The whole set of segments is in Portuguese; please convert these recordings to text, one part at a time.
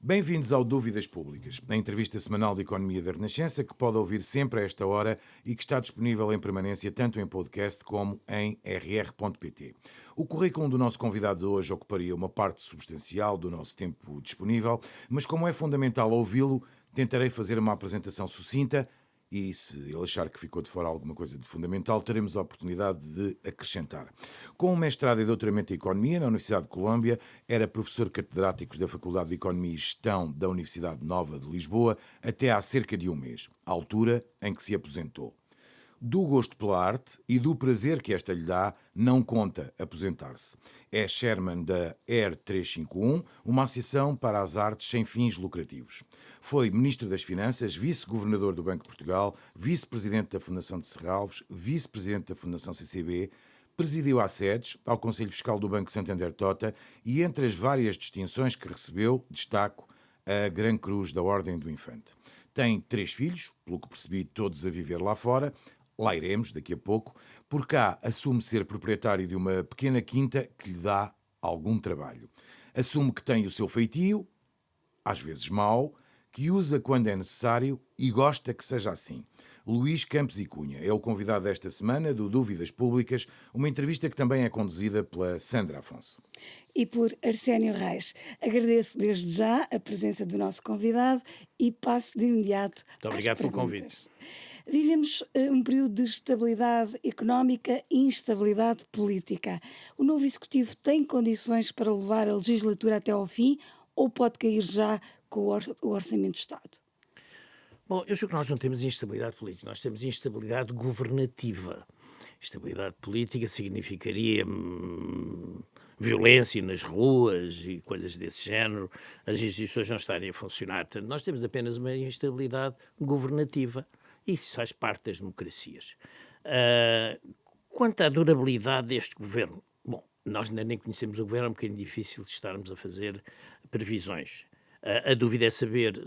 Bem-vindos ao Dúvidas Públicas, a entrevista semanal de economia da Renascença que pode ouvir sempre a esta hora e que está disponível em permanência tanto em podcast como em rr.pt. O currículo do nosso convidado de hoje ocuparia uma parte substancial do nosso tempo disponível, mas como é fundamental ouvi-lo, tentarei fazer uma apresentação sucinta e, se ele achar que ficou de fora alguma coisa de fundamental, teremos a oportunidade de acrescentar. Com um mestrado e doutoramento em Economia na Universidade de Colômbia, era professor catedrático da Faculdade de Economia e Gestão da Universidade Nova de Lisboa até há cerca de um mês, a altura em que se aposentou. Do gosto pela arte e do prazer que esta lhe dá, não conta aposentar-se. É chairman da AIR 351, uma associação para as artes sem fins lucrativos. Foi Ministro das Finanças, Vice-Governador do Banco de Portugal, Vice-Presidente da Fundação de Serralves, Vice-Presidente da Fundação CCB, presidiu a SEDES, ao Conselho Fiscal do Banco Santander Tota e, entre as várias distinções que recebeu, destaco a Gran Cruz da Ordem do Infante. Tem 3 filhos, pelo que percebi, todos a viver lá fora. Lá iremos, daqui a pouco. Por cá, assume ser proprietário de uma pequena quinta que lhe dá algum trabalho. Assume que tem o seu feitio, às vezes mau, que usa quando é necessário e gosta que seja assim. Luís Campos e Cunha é o convidado desta semana do Dúvidas Públicas, uma entrevista que também é conduzida pela Sandra Afonso. E por Arsénio Reis. Agradeço desde já a presença do nosso convidado e passo de imediato Muito obrigado às pelo perguntas. convite. Vivemos um período de estabilidade económica e instabilidade política. O novo Executivo tem condições para levar a legislatura até ao fim ou pode cair já com o Orçamento do Estado? Bom, eu julgo que nós não temos instabilidade política, nós temos instabilidade governativa. Instabilidade política significaria violência nas ruas e coisas desse género, as instituições não estarem a funcionar. Portanto, nós temos apenas uma instabilidade governativa e isso faz parte das democracias. Quanto à durabilidade deste governo, bom, nós ainda nem conhecemos o governo, é um bocadinho difícil de estarmos a fazer previsões. A dúvida é saber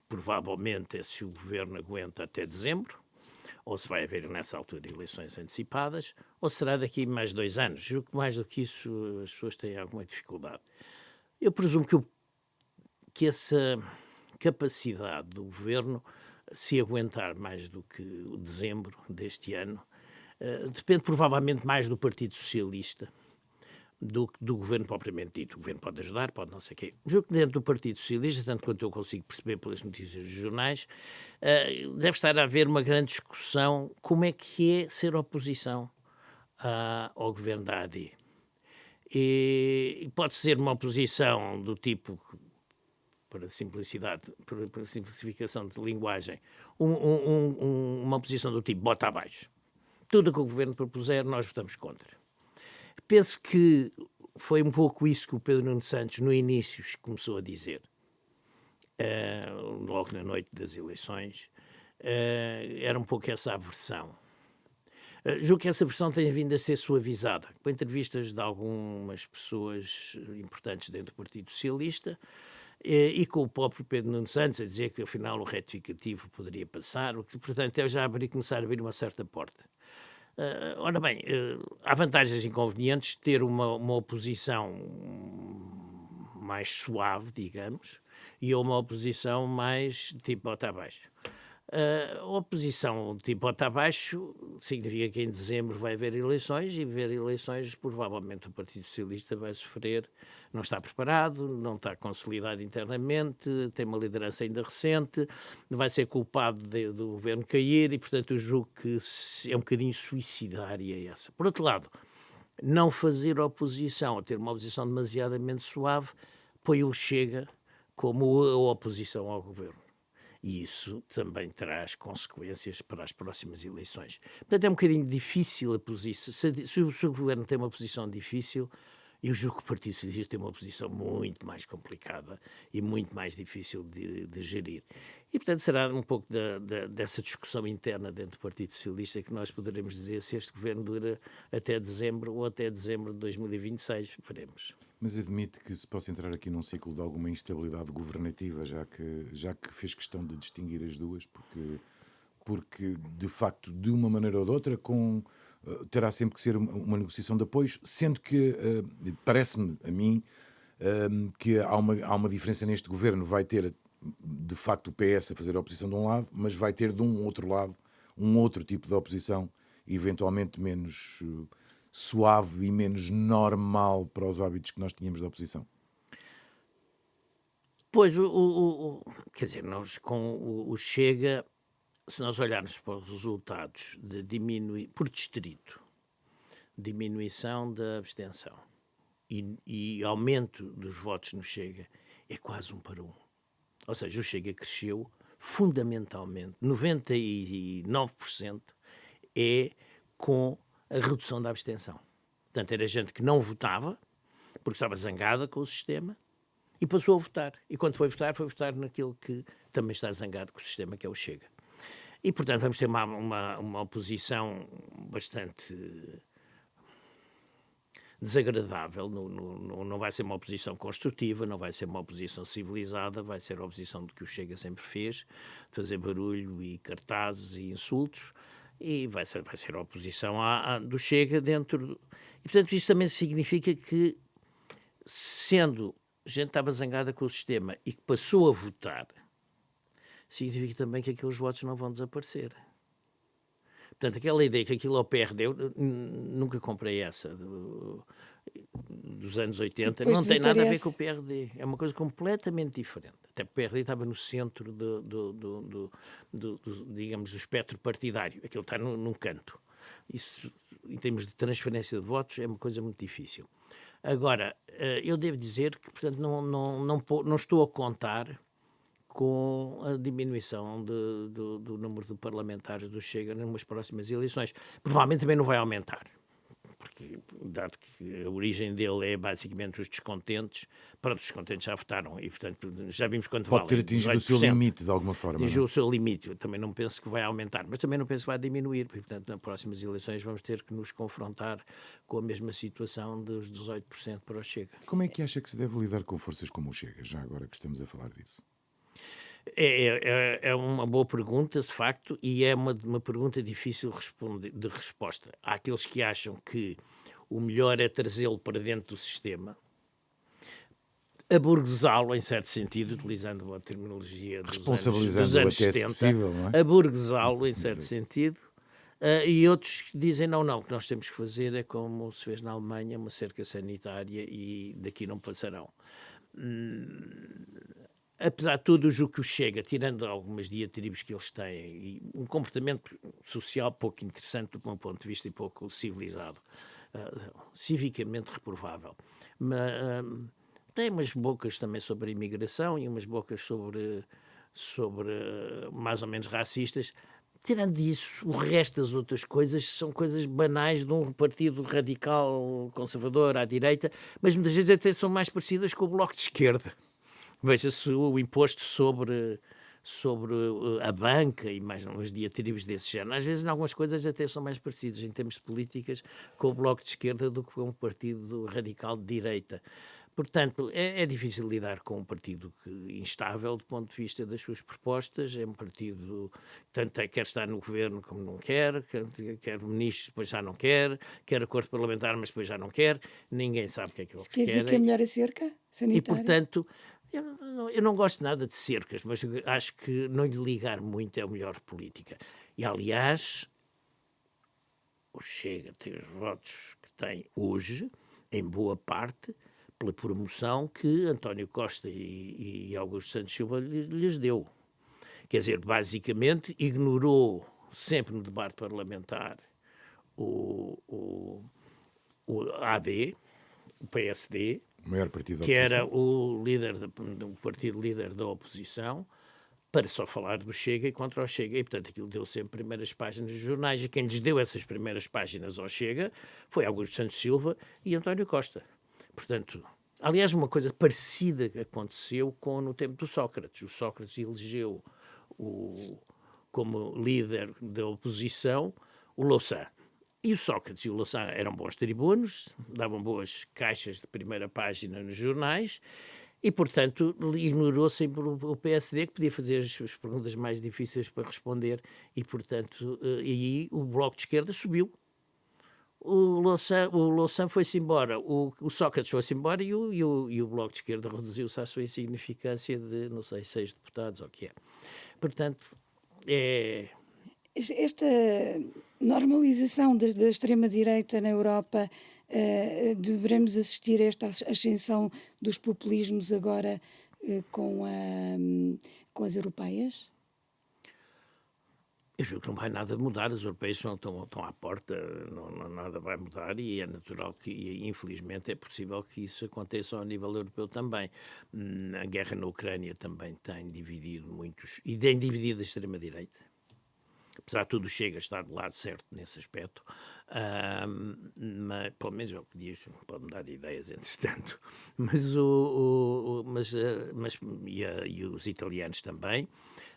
provavelmente é se o governo aguenta até dezembro, ou se vai haver nessa altura eleições antecipadas, ou será daqui mais 2 anos. Julgo que mais do que isso as pessoas têm alguma dificuldade. Eu presumo que essa capacidade do governo se aguentar mais do que o dezembro deste ano depende provavelmente mais do Partido Socialista do governo propriamente dito. O governo pode ajudar, pode não sei o quê. Julgo que dentro do Partido Socialista, tanto quanto eu consigo perceber pelas notícias dos jornais, deve estar a haver uma grande discussão como é que é ser oposição ao governo da AD. E pode ser uma oposição do tipo, para simplificação de linguagem, uma oposição do tipo bota abaixo. Tudo o que o governo propuser, nós votamos contra. Penso que foi um pouco isso que o Pedro Nuno Santos, no início, começou a dizer, logo na noite das eleições, era um pouco essa aversão. Julgo que essa versão tem vindo a ser suavizada, com entrevistas de algumas pessoas importantes dentro do Partido Socialista e com o próprio Pedro Nuno Santos a dizer que, afinal, o retificativo poderia passar, o que, portanto, é já começar a abrir uma certa porta. Ora bem, há vantagens e inconvenientes de ter uma oposição mais suave, digamos, e uma oposição mais tipo bota abaixo. A oposição tipo bota abaixo significa que em dezembro vai haver eleições e haver eleições provavelmente o Partido Socialista vai sofrer, não está preparado, não está consolidado internamente, tem uma liderança ainda recente, vai ser culpado do governo cair e portanto eu julgo que é um bocadinho suicidária essa. Por outro lado, não fazer oposição, ou ter uma oposição demasiadamente suave, põe o Chega como a oposição ao governo. E isso também traz consequências para as próximas eleições. Portanto, é um bocadinho difícil a posição. Se o governo tem uma posição difícil, eu julgo que o Partido Socialista tem uma posição muito mais complicada e muito mais difícil de gerir. E, portanto, será um pouco dessa discussão interna dentro do Partido Socialista que nós poderemos dizer se este governo dura até dezembro ou até dezembro de 2026. Veremos. Mas admite que se possa entrar aqui num ciclo de alguma instabilidade governativa, já que fez questão de distinguir as duas, porque de facto, de uma maneira ou de outra, terá sempre que ser uma negociação de apoios, sendo que, parece-me a mim, que há uma diferença neste governo. Vai ter, de facto, o PS a fazer a oposição de um lado, mas vai ter de um outro lado um outro tipo de oposição, eventualmente menos suave e menos normal para os hábitos que nós tínhamos de oposição. Pois, quer dizer, nós com o Chega, se nós olharmos para os resultados de por distrito, diminuição da abstenção e aumento dos votos no Chega, é quase 1 para 1. Ou seja, o Chega cresceu fundamentalmente, 99% é com a redução da abstenção. Portanto, era gente que não votava, porque estava zangada com o sistema, e passou a votar. E quando foi votar naquilo que também está zangado com o sistema, que é o Chega. E, portanto, vamos ter uma oposição bastante desagradável. Não vai ser uma oposição construtiva, não vai ser uma oposição civilizada, vai ser a oposição que o Chega sempre fez, fazer barulho e cartazes e insultos, e vai ser a oposição do Chega dentro... E, portanto, isto também significa que, sendo gente que estava zangada com o sistema e que passou a votar, significa também que aqueles votos não vão desaparecer. Portanto, aquela ideia que aquilo ao PRD, eu nunca comprei essa, dos anos 80, não tem nada a ver com o PRD. É uma coisa completamente diferente. Até porque o PRD estava no centro digamos, do espectro partidário. Aquilo está num canto. Isso, em termos de transferência de votos, é uma coisa muito difícil. Agora, eu devo dizer que, portanto, não estou a contar com a diminuição do número de parlamentares do Chega nas próximas eleições. Provavelmente também não vai aumentar, porque, dado que a origem dele é basicamente os descontentes, pronto, os descontentes já votaram e, portanto, já vimos quanto Pode ter atingido 18%. o seu limite, de alguma forma. Atingiu o seu limite. Eu também não penso que vai aumentar, mas também não penso que vai diminuir, porque, portanto, nas próximas eleições vamos ter que nos confrontar com a mesma situação dos 18% para o Chega. Como é que acha que se deve lidar com forças como o Chega, já agora que estamos a falar disso? É uma boa pergunta, de facto, e é uma pergunta difícil de resposta. Há aqueles que acham que o melhor é trazê-lo para dentro do sistema, aburguesá-lo, em certo sentido, utilizando uma terminologia dos anos 70, possível, não é? aburguesá-lo, em certo sentido, e outros dizem não, o que nós temos que fazer é como se fez na Alemanha, uma cerca sanitária e daqui não passarão. Apesar de tudo, o julgo que o Chega, tirando algumas diatribes que eles têm, e um comportamento social pouco interessante do meu ponto de vista e pouco civilizado, civicamente reprovável, mas tem umas bocas também sobre a imigração e umas bocas sobre mais ou menos racistas. Tirando isso, o resto das outras coisas são coisas banais de um partido radical conservador à direita, mas muitas vezes até são mais parecidas com o Bloco de Esquerda. Veja-se o imposto sobre a banca e mais umas diatribes desse género. Às vezes, em algumas coisas, até são mais parecidos em termos de políticas com o Bloco de Esquerda do que com um partido radical de direita. Portanto, é difícil lidar com um partido instável do ponto de vista das suas propostas. É um partido que tanto quer estar no governo como não quer ministros, depois já não quer acordo parlamentar, mas depois já não quer. Ninguém sabe o que é que eles querem. Quer dizer que é melhor a cerca sanitária? E, portanto, eu não gosto nada de cercas, mas acho que não lhe ligar muito é a melhor política. E, aliás, o Chega tem os votos que tem hoje, em boa parte, pela promoção que António Costa e Augusto Santos Silva lhes deu. Quer dizer, basicamente, ignorou sempre no debate parlamentar o AD, o PSD, O maior partido da que oposição. era o partido líder da oposição, para só falar do Chega e contra o Chega. E, portanto, aquilo deu sempre primeiras páginas dos jornais. E quem lhes deu essas primeiras páginas ao Chega foi Augusto Santos Silva e António Costa. Portanto, aliás, uma coisa parecida aconteceu no tempo do Sócrates. O Sócrates elegeu como líder da oposição o Louçã. E o Sócrates e o Louçã eram bons tribunos, davam boas caixas de primeira página nos jornais e, portanto, ignorou sempre o PSD, que podia fazer as perguntas mais difíceis para responder e, portanto, e o Bloco de Esquerda subiu. O Louçã foi-se embora, o Sócrates foi-se embora e o Bloco de Esquerda reduziu-se à sua insignificância de, não sei, 6 deputados ou o que é. Portanto, Esta normalização da extrema-direita na Europa, devemos assistir a esta ascensão dos populismos agora com as europeias? eu julgo que não vai nada mudar, os europeus estão à porta, nada vai mudar e é natural que, infelizmente, é possível que isso aconteça ao nível europeu também. A guerra na Ucrânia também tem dividido muitos, e tem dividido a extrema-direita. Apesar de tudo, Chega a estar do lado certo nesse aspecto, mas, pelo menos é o que diz, pode mudar de ideias entretanto, mas e os italianos também,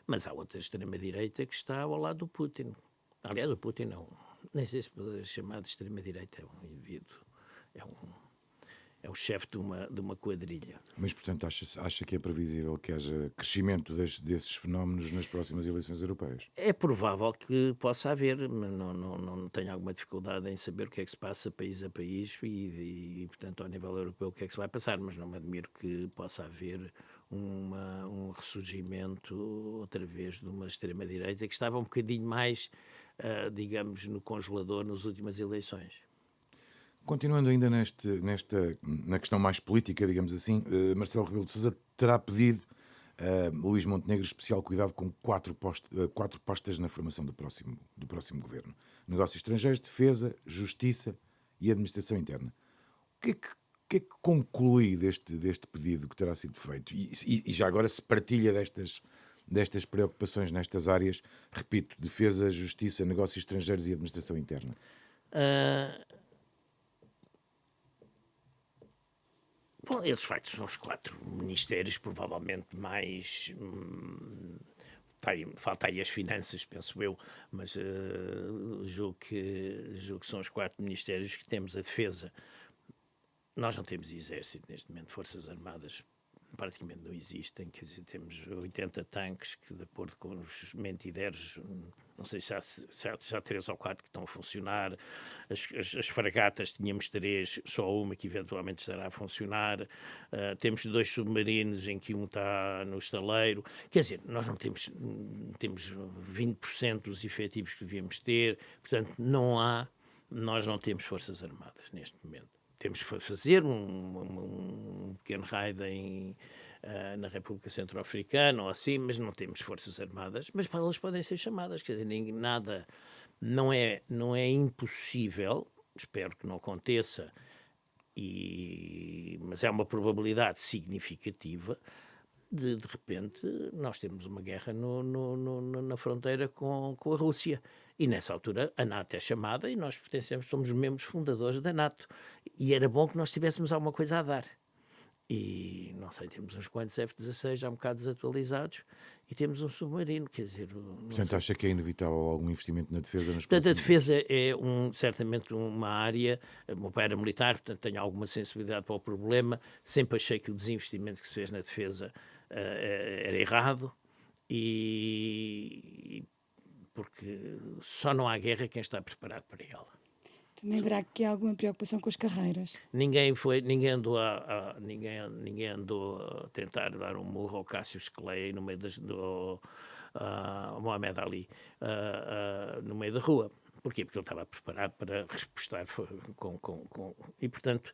mas há outra extrema-direita que está ao lado do Putin. Aliás, o Putin não, nem sei se pode chamar de extrema-direita, é um indivíduo, é o chefe de uma quadrilha. Mas, portanto, acha que é previsível que haja crescimento desses fenómenos nas próximas eleições europeias? É provável que possa haver, mas não tenho alguma dificuldade em saber o que é que se passa país a país e, portanto, ao nível europeu o que é que se vai passar, mas não me admiro que possa haver um ressurgimento outra vez de uma extrema-direita que estava um bocadinho mais, digamos, no congelador nas últimas eleições. Continuando ainda na questão mais política, digamos assim, Marcelo Rebelo de Sousa terá pedido a Luís Montenegro especial cuidado com quatro pastas na formação do próximo governo. Negócios estrangeiros, defesa, justiça e administração interna. O que é que conclui deste pedido que terá sido feito? E já agora se partilha destas preocupações nestas áreas, repito, defesa, justiça, negócios estrangeiros e administração interna? Bom, esses factos são os 4 ministérios, provavelmente mais. Falta aí as finanças, penso eu, mas julgo que são os 4 ministérios que temos. A defesa. Nós não temos exército neste momento, forças armadas praticamente não existem, quer dizer, temos 80 tanques que, de acordo com os mentideiros, não sei se há 3 ou 4 que estão a funcionar, as fragatas tínhamos 3, só uma que eventualmente estará a funcionar, temos 2 submarinos em que um está no estaleiro, quer dizer, nós não temos 20% dos efetivos que devíamos ter, portanto nós não temos forças armadas neste momento. Temos que fazer um pequeno raid na República Centro-Africana ou assim, mas não temos forças armadas, mas elas podem ser chamadas, quer dizer, nada, não é impossível, espero que não aconteça, mas é uma probabilidade significativa de repente nós temos uma guerra na fronteira com a Rússia. E nessa altura a NATO é chamada e nós somos membros fundadores da NATO. E era bom que nós tivéssemos alguma coisa a dar. E não sei, temos uns quantos F-16 já um bocado desatualizados e temos um submarino, quer dizer... Portanto, acha que é inevitável algum investimento na defesa? Portanto, a defesa é certamente uma área, o meu pai era militar, portanto tenho alguma sensibilidade para o problema, sempre achei que o desinvestimento que se fez na defesa era errado porque só não há guerra quem está preparado para ela. Também haverá aqui alguma preocupação com as carreiras. Ninguém andou a tentar dar um murro ao Cássio Sclay no meio ao Mohamed Ali no meio da rua. Porquê? Porque ele estava preparado para repostar e, portanto,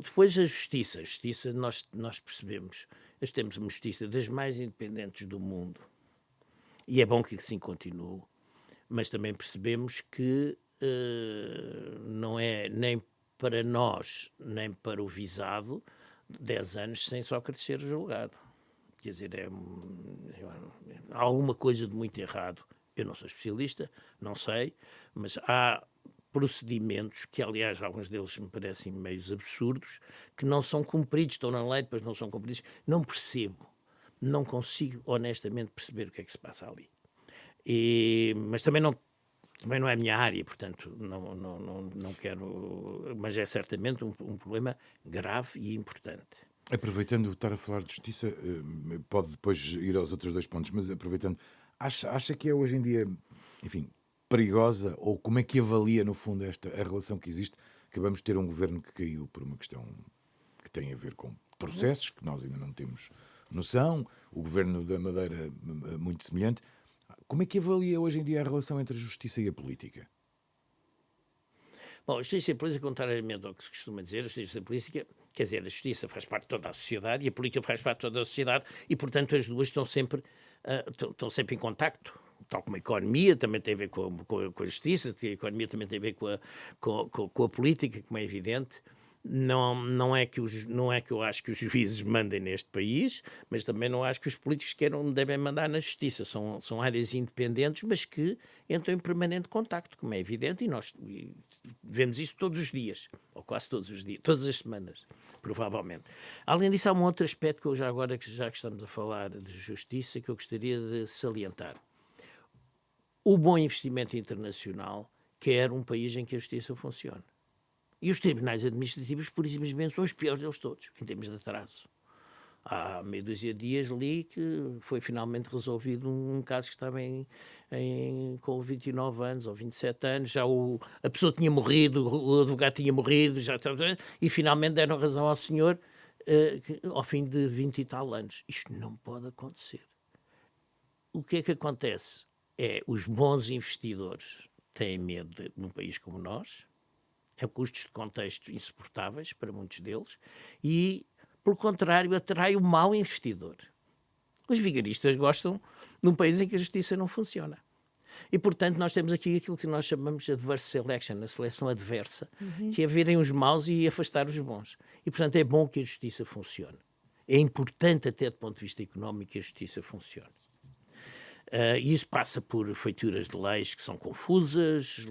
depois a justiça. A justiça, nós percebemos, nós temos uma justiça das mais independentes do mundo. E é bom que assim continue, mas também percebemos que não é nem para nós, nem para o visado, 10 anos sem Sócrates ser julgado. Quer dizer, há alguma coisa de muito errado. Eu não sou especialista, não sei, mas há procedimentos que, aliás, alguns deles me parecem meio absurdos, que não são cumpridos, estão na lei, depois não são cumpridos. Não percebo. Não consigo honestamente perceber o que é que se passa ali. Mas também não é a minha área, portanto não quero... Mas é certamente um problema grave e importante. Aproveitando estar a falar de justiça, pode depois ir aos outros 2 pontos, mas aproveitando, acha que é hoje em dia, enfim, perigosa, ou como é que avalia, no fundo, a relação que existe? Acabamos de ter um governo que caiu por uma questão que tem a ver com processos que nós ainda não temos noção, o governo da Madeira muito semelhante. Como é que avalia hoje em dia a relação entre a justiça e a política? Bom, a justiça e a política, contrariamente ao que se costuma dizer, a justiça e a política, quer dizer, a justiça faz parte de toda a sociedade e a política faz parte de toda a sociedade e, portanto, as duas estão sempre em contacto. Tal como a economia também tem a ver com a justiça, a economia também tem a ver com a política, como é evidente. Não é que eu acho que os juízes mandem neste país, mas também não acho que os políticos devem mandar na justiça. São áreas independentes, mas que entram em permanente contacto, como é evidente, e nós vemos isso todos os dias, ou quase todos os dias, todas as semanas, provavelmente. Além disso, há um outro aspecto que eu já que estamos a falar de justiça, que eu gostaria de salientar. O bom investimento internacional quer um país em que a justiça funcione. E os tribunais administrativos, por simplesmente, são os piores deles todos, em termos de atraso. Há meia dúzia de dias li que foi finalmente resolvido um caso que estava com 29 anos ou 27 anos, já a pessoa tinha morrido, o advogado tinha morrido, e finalmente deram razão ao senhor ao fim de 20 e tal anos. Isto não pode acontecer. O que é que acontece? Os bons investidores têm medo num país como nós, custos de contexto insuportáveis para muitos deles, e, pelo contrário, atrai o mau investidor. Os vigaristas gostam de um país em que a justiça não funciona. E, portanto, nós temos aqui aquilo que nós chamamos de adverse selection, a seleção adversa, que é verem os maus e afastar os bons. E, portanto, é bom que a justiça funcione. É importante, até do ponto de vista económico, que a justiça funcione. E isso passa por feituras de leis que são confusas,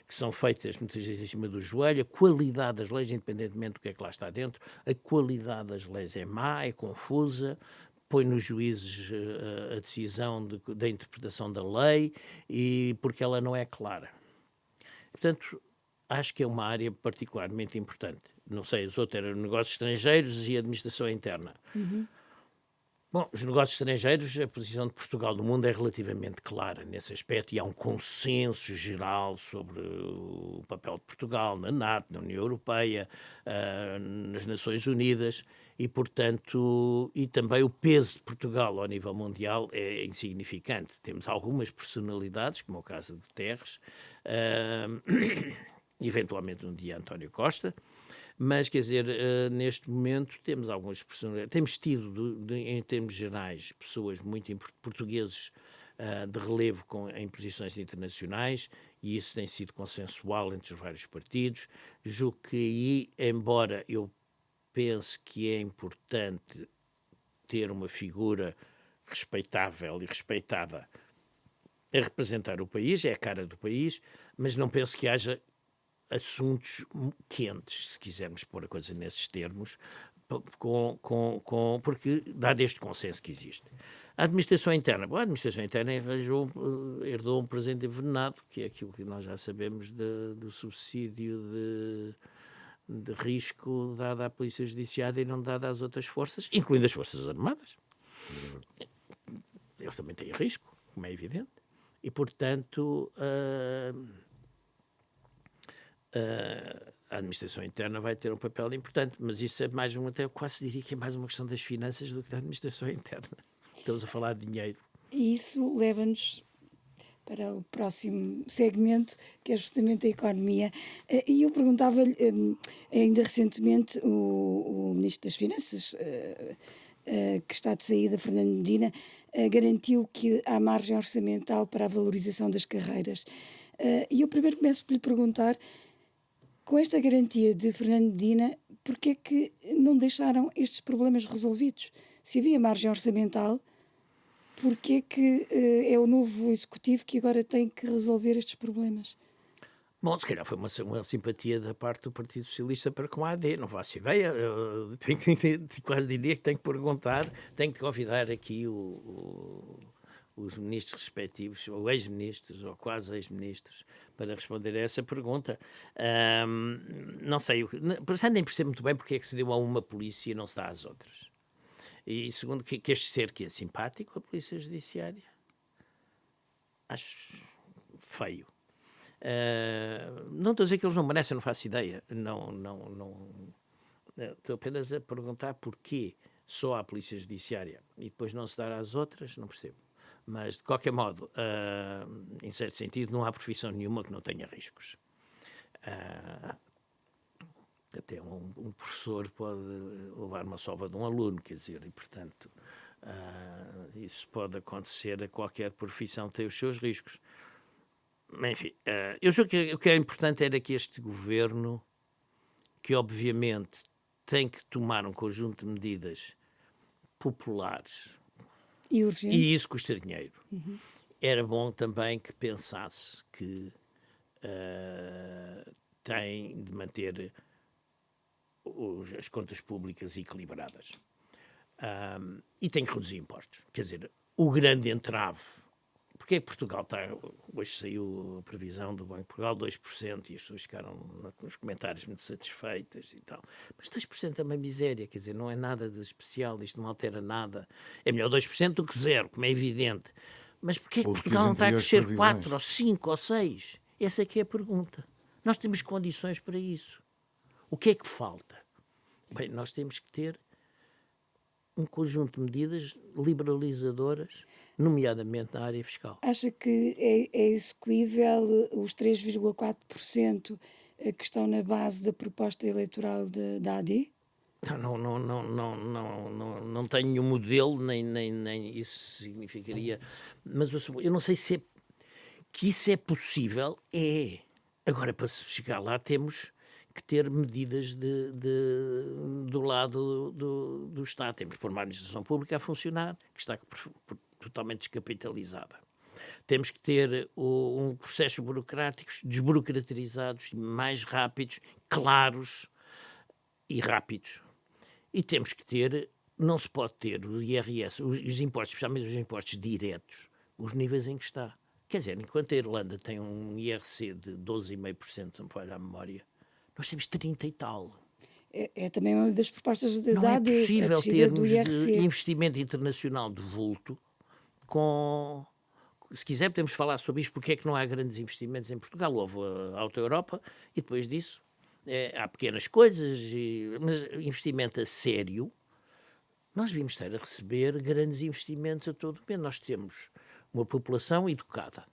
que são feitas muitas vezes em cima do joelho. A qualidade das leis, independentemente do que é que lá está dentro, a qualidade das leis é má, é confusa, põe nos juízes a decisão da interpretação da lei, e porque ela não é clara. Portanto, acho que é uma área particularmente importante. Não sei, os outros eram negócios estrangeiros e administração interna. Bom, os negócios estrangeiros, a posição de Portugal no mundo é relativamente clara nesse aspecto, e há um consenso geral sobre o papel de Portugal na NATO, na União Europeia, nas Nações Unidas, e, portanto, e também o peso de Portugal ao nível mundial é insignificante. Temos algumas personalidades, como é o caso de Guterres, eventualmente um dia António Costa, mas, quer dizer, neste momento temos algumas personalidades, temos tido, em termos gerais, pessoas muito portugueses de relevo em posições internacionais, e isso tem sido consensual entre os vários partidos. Julgo que aí, embora eu pense que é importante ter uma figura respeitável e respeitada a representar o país, é a cara do país, mas não penso que haja assuntos quentes, se quisermos pôr a coisa nesses termos, porque dá este consenso que existe. A administração interna. Bom, a administração interna herdou um presente envenenado, que é aquilo que nós já sabemos do subsídio de risco dado à Polícia Judiciária e não dado às outras forças, incluindo as Forças Armadas. Eles também têm risco, como é evidente. E, portanto, a administração interna vai ter um papel importante, mas isso é mais até eu quase diria que é mais uma questão das finanças do que da administração interna. Estamos a falar de dinheiro. E isso leva-nos para o próximo segmento, que é justamente a economia. E eu perguntava-lhe, ainda recentemente, o Ministro das Finanças, que está de saída, Fernando Medina, garantiu que há margem orçamental para a valorização das carreiras. E eu primeiro começo por lhe perguntar, com esta garantia de Fernando Medina, porquê é que não deixaram estes problemas resolvidos? Se havia margem orçamental, porquê é que é o novo executivo que agora tem que resolver estes problemas? Bom, se calhar foi uma simpatia da parte do Partido Socialista para com a AD, não faço ideia, tenho quase de ideia que tenho que perguntar, tenho que convidar aqui os ministros respectivos, ou ex-ministros, ou quase ex-ministros, para responder a essa pergunta. Não sei, nem percebo muito bem porque é que se deu a uma polícia e não se dá às outras. E segundo, que este ser que é simpático, a Polícia Judiciária, acho feio. Não estou a dizer que eles não merecem, não faço ideia. Estou apenas a perguntar porquê só há polícia judiciária e depois não se dar às outras, não percebo. Mas, de qualquer modo, em certo sentido, não há profissão nenhuma que não tenha riscos. Até um professor pode levar uma sova de um aluno, quer dizer, e, portanto, isso pode acontecer a qualquer profissão, tem os seus riscos. Enfim, eu julgo que o que é importante era que este governo, que obviamente tem que tomar um conjunto de medidas populares, e urgente, e isso custa dinheiro, era bom também que pensasse que tem de manter as contas públicas equilibradas. E tem que reduzir impostos. Quer dizer, o grande entrave. Porque é que Portugal está... Hoje saiu a previsão do Banco de Portugal, 2%, e as pessoas ficaram nos comentários muito satisfeitas e tal. Mas 2% é uma miséria, quer dizer, não é nada de especial, isto não altera nada. É melhor 2% do que zero, como é evidente. Mas porquê é que Portugal não está a crescer 4 ou 5 ou 6? Essa é que é a pergunta. Nós temos condições para isso. O que é que falta? Bem, nós temos que ter um conjunto de medidas liberalizadoras, nomeadamente na área fiscal. Acha que é execuível os 3,4% que estão na base da proposta eleitoral da AD? Não tenho nenhum modelo, nem isso significaria. Mas eu não sei se que isso é possível. É. Agora, para se chegar lá, temos que ter medidas do lado do Estado. Temos que pôr uma administração pública a funcionar, que está totalmente descapitalizada. Temos que ter processos burocráticos desburocratizados, mais rápidos, claros e rápidos. E temos que ter, não se pode ter o IRS, os impostos, especialmente os impostos diretos, os níveis em que está. Quer dizer, enquanto a Irlanda tem um IRC de 12,5%, se não me falha a memória, nós temos 30 e tal. É também uma das propostas da Não é AD, possível a descida do termos IRC. de investimento internacional de vulto com... Se quiser podemos falar sobre isto, porque é que não há grandes investimentos em Portugal. Houve a Auto Europa e depois disso há pequenas coisas, mas investimento a sério, nós devíamos estar a receber grandes investimentos a todo momento. Nós temos uma população educada.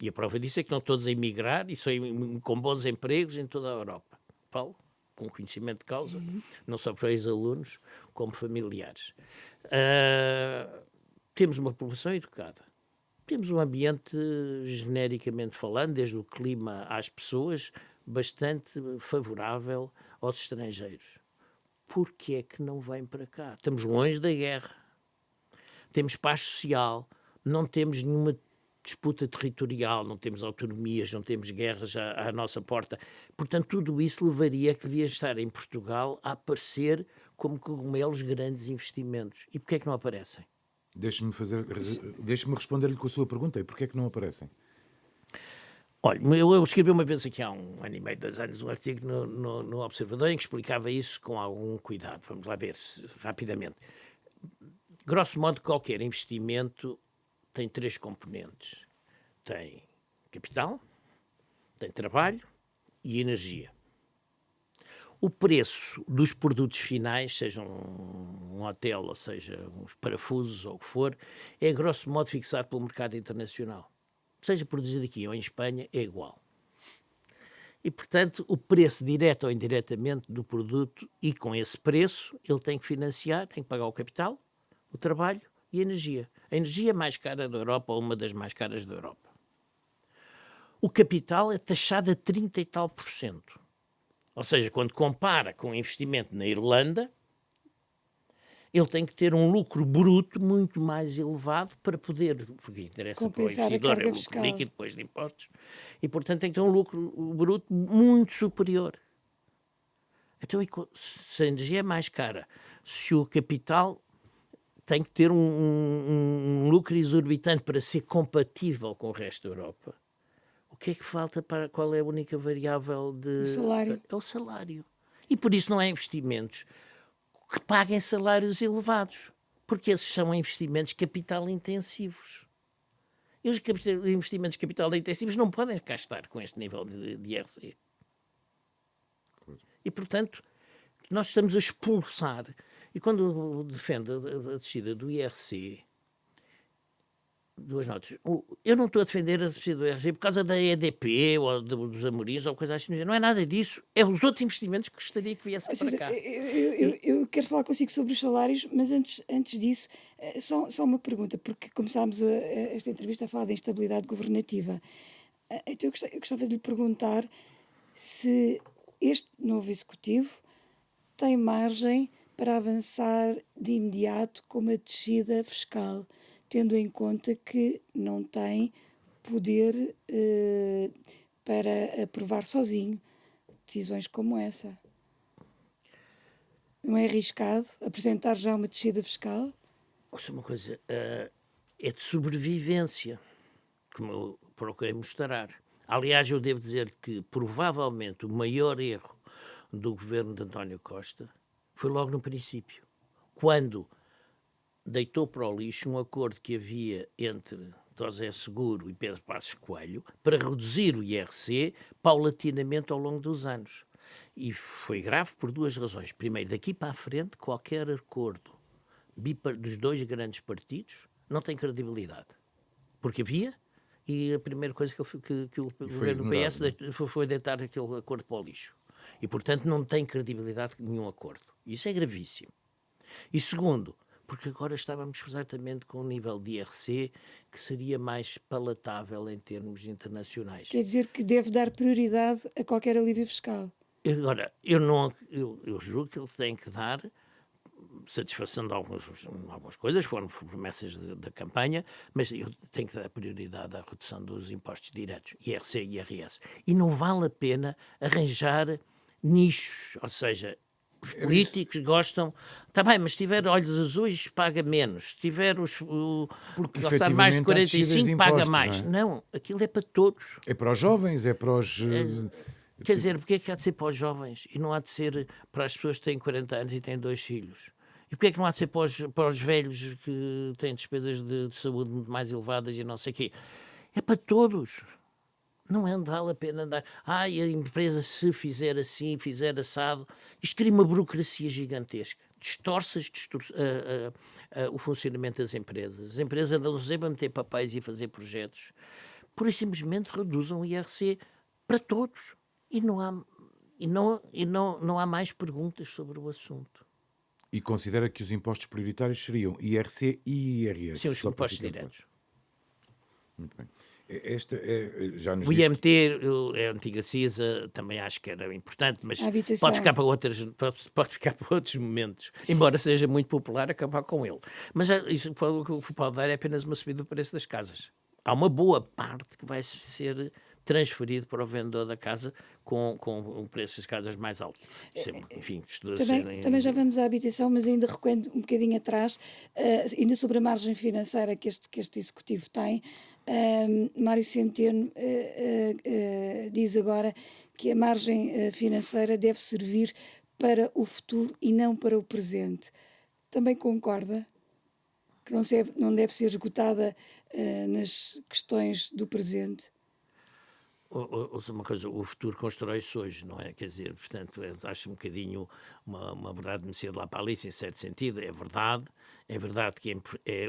E a prova disso é que não todos a emigrar e são com bons empregos em toda a Europa. Falo com conhecimento de causa, não só para ex-alunos, como familiares. Temos uma população educada. Temos um ambiente, genericamente falando, desde o clima às pessoas, bastante favorável aos estrangeiros. Por que é que não vêm para cá? Estamos longe da guerra. Temos paz social. Não temos nenhuma disputa territorial, não temos autonomias, não temos guerras à nossa porta. Portanto, tudo isso levaria a que devia estar em Portugal a aparecer como cogumelos grandes investimentos. E porquê é que não aparecem? Deixe-me responder-lhe com a sua pergunta. E porquê é que não aparecem? Olha, eu escrevi uma vez aqui há 1 ano e meio, 2 anos, um artigo no Observador em que explicava isso com algum cuidado. Vamos lá ver rapidamente. Grosso modo, qualquer investimento tem 3 componentes. Tem capital, tem trabalho e energia. O preço dos produtos finais, seja um hotel, ou seja, uns parafusos ou o que for, é grosso modo fixado pelo mercado internacional. Seja produzido aqui ou em Espanha, é igual. E, portanto, o preço direto ou indiretamente do produto, e com esse preço, ele tem que financiar, tem que pagar o capital, o trabalho e a energia. A energia mais cara da Europa, ou uma das mais caras da Europa. O capital é taxado a 30 e tal %. Ou seja, quando compara com o investimento na Irlanda, ele tem que ter um lucro bruto muito mais elevado para poder, porque interessa para o investidor, é o lucro líquido depois de impostos, e portanto tem que ter um lucro bruto muito superior. Então, se a energia é mais cara, se o capital tem que ter um lucro exorbitante para ser compatível com o resto da Europa, o que é que falta para qual é a única variável de... O salário. É o salário. E por isso não há investimentos que paguem salários elevados, porque esses são investimentos capital intensivos. E os investimentos de capital intensivos não podem cá estar com este nível de IRC. E, portanto, nós estamos a expulsar. E quando defende a descida do IRC, duas notas. Eu não estou a defender a descida do IRC por causa da EDP ou dos Amorins ou coisa assim. Não é nada disso. É os outros investimentos que gostaria que viessem para cá. Eu quero falar consigo sobre os salários, mas antes disso, só uma pergunta, porque começámos esta entrevista a falar da instabilidade governativa. Então eu gostava de lhe perguntar se este novo executivo tem margem para avançar de imediato com uma descida fiscal, tendo em conta que não tem poder para aprovar sozinho decisões como essa. Não é arriscado apresentar já uma descida fiscal? Ouça uma coisa, é de sobrevivência, como eu procurei mostrar. Aliás, eu devo dizer que provavelmente o maior erro do governo de António Costa foi logo no princípio, quando deitou para o lixo um acordo que havia entre José Seguro e Pedro Passos Coelho para reduzir o IRC paulatinamente ao longo dos anos. E foi grave por duas razões. Primeiro, daqui para a frente, qualquer acordo dos dois grandes partidos não tem credibilidade. Porque havia, e a primeira coisa que o governo do PS foi deitar aquele acordo para o lixo. E, portanto, não tem credibilidade nenhum acordo. Isso é gravíssimo. E segundo, porque agora estávamos exatamente com um nível de IRC que seria mais palatável em termos internacionais. Isso quer dizer que deve dar prioridade a qualquer alívio fiscal? Agora, eu julgo que ele tem que dar satisfação de algumas coisas, foram promessas da campanha, mas eu tenho que dar prioridade à redução dos impostos diretos, IRC e IRS. E não vale a pena arranjar nichos, ou seja, os políticos gostam, está bem, mas se tiver olhos azuis paga menos, se tiver gastar mais de 45 paga mais. Não, aquilo é para todos. É para os jovens, é para os... Quer dizer, porque é que há de ser para os jovens e não há de ser para as pessoas que têm 40 anos e têm 2 filhos? E porque é que não há de ser para os velhos que têm despesas de saúde muito mais elevadas e não sei o quê? É para todos. Não vale a pena andar. A empresa se fizer assim, fizer assado, isto cria uma burocracia gigantesca. Distorce o funcionamento das empresas. As empresas andam sempre a meter papéis e a fazer projetos. Pura e simplesmente reduzam o IRC para todos. E não há mais perguntas sobre o assunto. E considera que os impostos prioritários seriam IRC e IRS? Sim, os impostos diretos. Muito bem. Já nos o IMT, a antiga CISA, também acho que era importante, mas pode ficar para outros momentos. Embora seja muito popular, acabar com ele. Mas isso, o que pode dar é apenas uma subida do preço das casas. Há uma boa parte que vai ser transferido para o vendedor da casa com o preço das casas mais alto. Enfim, também já vamos à habitação, mas ainda recuando um bocadinho atrás, ainda sobre a margem financeira que este Executivo tem, Mário Centeno diz agora que a margem financeira deve servir para o futuro e não para o presente. Também concorda que não deve ser esgotada nas questões do presente? Uma coisa, o futuro constrói-se hoje, não é? Quer dizer, portanto, acho um bocadinho uma verdade de lá para ali, em certo sentido, é verdade que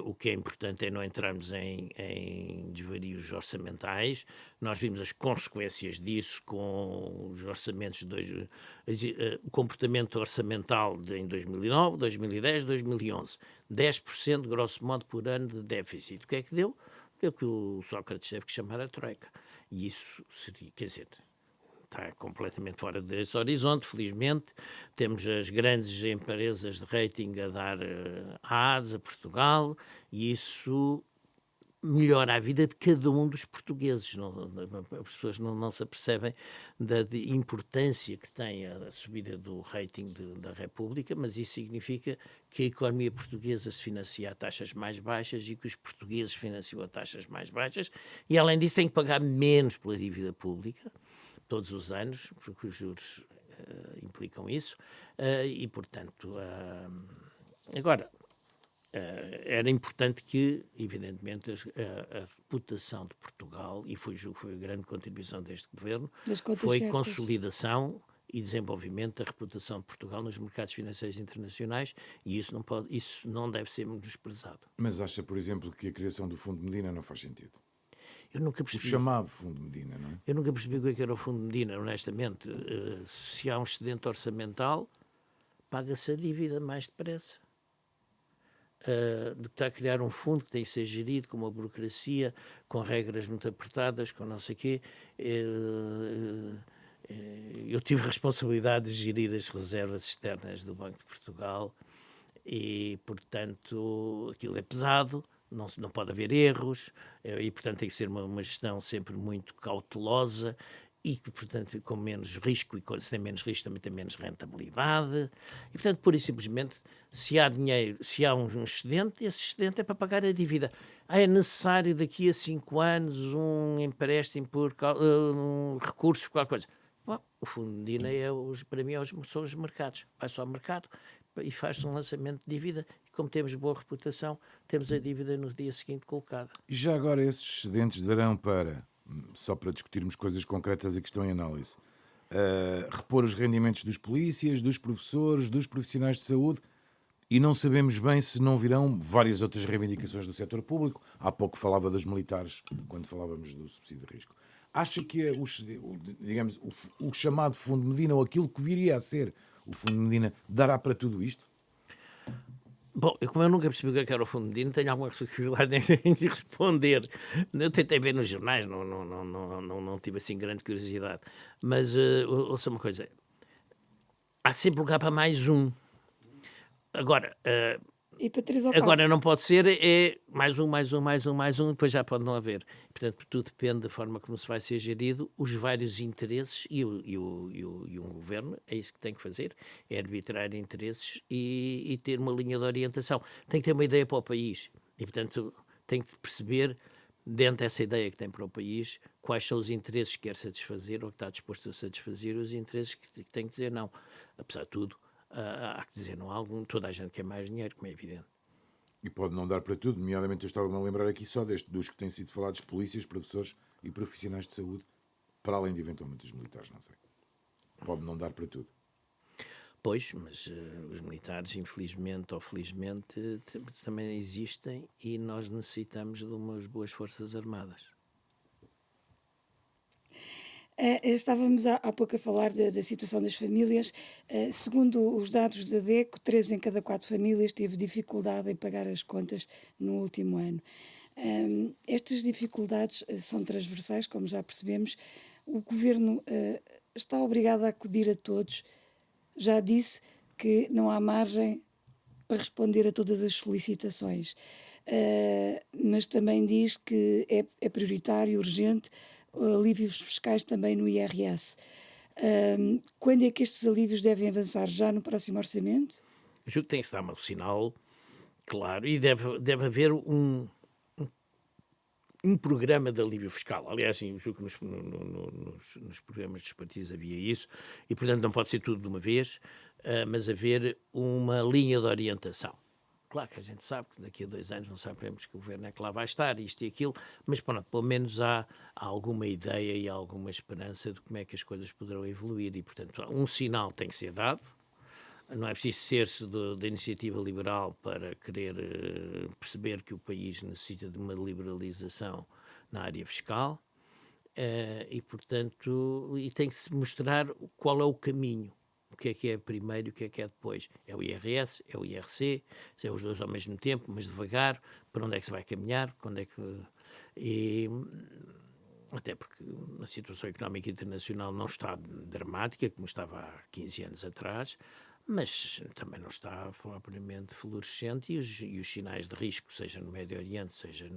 o que é importante é não entrarmos em desvarios orçamentais. Nós vimos as consequências disso com os orçamentos, o comportamento orçamental em 2009, 2010, 2011. 10%, grosso modo, por ano de déficit. O que é que deu? Deu que o Sócrates teve que chamar a Troika. E isso seria, quer dizer, está completamente fora desse horizonte, felizmente. Temos as grandes empresas de rating a dar A's a Portugal e isso melhora a vida de cada um dos portugueses. As pessoas não se apercebem da importância que tem a subida do rating da República, mas isso significa que a economia portuguesa se financia a taxas mais baixas e que os portugueses financiam a taxas mais baixas e, além disso, têm que pagar menos pela dívida pública todos os anos, porque os juros implicam isso, e, portanto, agora, era importante que, evidentemente, a reputação de Portugal, e foi a grande contribuição deste governo, foi certas. Consolidação e desenvolvimento da reputação de Portugal nos mercados financeiros internacionais, e isso não deve ser menosprezado. Mas acha, por exemplo, que a criação do Fundo Medina não faz sentido? Eu nunca percebi. O chamado Fundo Medina, não é? Eu nunca percebi o que era o Fundo Medina, honestamente. Se há um excedente orçamental, paga-se a dívida mais depressa. Do que está a criar um fundo que tem que ser gerido com uma burocracia, com regras muito apertadas, com não sei o quê. Eu tive a responsabilidade de gerir as reservas externas do Banco de Portugal e, portanto, aquilo é pesado, não pode haver erros e, portanto, tem que ser uma gestão sempre muito cautelosa e, portanto, com menos risco, e se tem menos risco também tem menos rentabilidade. E, portanto, pura e simplesmente, se há dinheiro, se há um excedente, esse excedente é para pagar a dívida. É necessário daqui a 5 anos um empréstimo por um recurso, qualquer coisa. Bom, o Fundo Medina para mim são os mercados. Vai só ao mercado e faz-se um lançamento de dívida e, como temos boa reputação, temos a dívida no dia seguinte colocada. E já agora esses excedentes darão para, só para discutirmos coisas concretas e que estão em análise, repor os rendimentos dos polícias, dos professores, dos profissionais de saúde, e não sabemos bem se não virão várias outras reivindicações do setor público. Há pouco falava dos militares, quando falávamos do subsídio de risco. Acha que o chamado Fundo Medina, ou aquilo que viria a ser o Fundo Medina, dará para tudo isto? Bom, como eu nunca percebi o que era o Fundo Medina, tenho alguma dificuldade em responder. Eu tentei ver nos jornais, não tive assim grande curiosidade. Mas, ouça uma coisa, há sempre lugar para mais um. Agora, e para 3 ou 4. Agora não pode ser, é mais um, depois já pode não haver. Portanto, tudo depende da forma como se vai ser gerido, os vários interesses e um governo, é isso que tem que fazer, é arbitrar interesses e ter uma linha de orientação. Tem que ter uma ideia para o país e, portanto, tem que perceber, dentro dessa ideia que tem para o país, quais são os interesses que quer satisfazer ou que está disposto a satisfazer e os interesses que tem que dizer não. Apesar de tudo, há que dizer não há algum, toda a gente quer mais dinheiro, como é evidente. E pode não dar para tudo, nomeadamente eu estava-me a lembrar aqui só dos que têm sido falados, polícias, professores e profissionais de saúde, para além de eventualmente os militares, não sei. Pode não dar para tudo. Pois, mas os militares, infelizmente ou felizmente, também existem e nós necessitamos de umas boas forças armadas. Estávamos há pouco a falar da situação das famílias. Segundo os dados da DECO, 3 em cada 4 famílias teve dificuldade em pagar as contas no último ano. Estas dificuldades são transversais, como já percebemos. O Governo está obrigado a acudir a todos. Já disse que não há margem para responder a todas as solicitações, mas também diz que é prioritário e urgente alívios fiscais também no IRS. Quando é que estes alívios devem avançar? Já no próximo orçamento? Eu julgo que tem que se dar um sinal claro e deve haver um programa de alívio fiscal. Aliás, eu julgo que nos programas dos partidos havia isso e, portanto, não pode ser tudo de uma vez, mas haver uma linha de orientação. Claro que a gente sabe que daqui a 2 anos não sabemos que o governo é que lá vai estar, isto e aquilo, mas pronto, pelo menos há alguma ideia e alguma esperança de como é que as coisas poderão evoluir e, portanto, um sinal tem que ser dado. Não é preciso ser-se da iniciativa liberal para querer perceber que o país necessita de uma liberalização na área fiscal e, portanto, tem que se mostrar qual é o caminho. O que é primeiro e o que é depois? É o IRS, é o IRC, é os dois ao mesmo tempo, mas devagar, para onde é que se vai caminhar, até porque a situação económica internacional não está dramática, como estava há 15 anos atrás, mas também não está propriamente florescente e os sinais de risco, seja no Médio Oriente, seja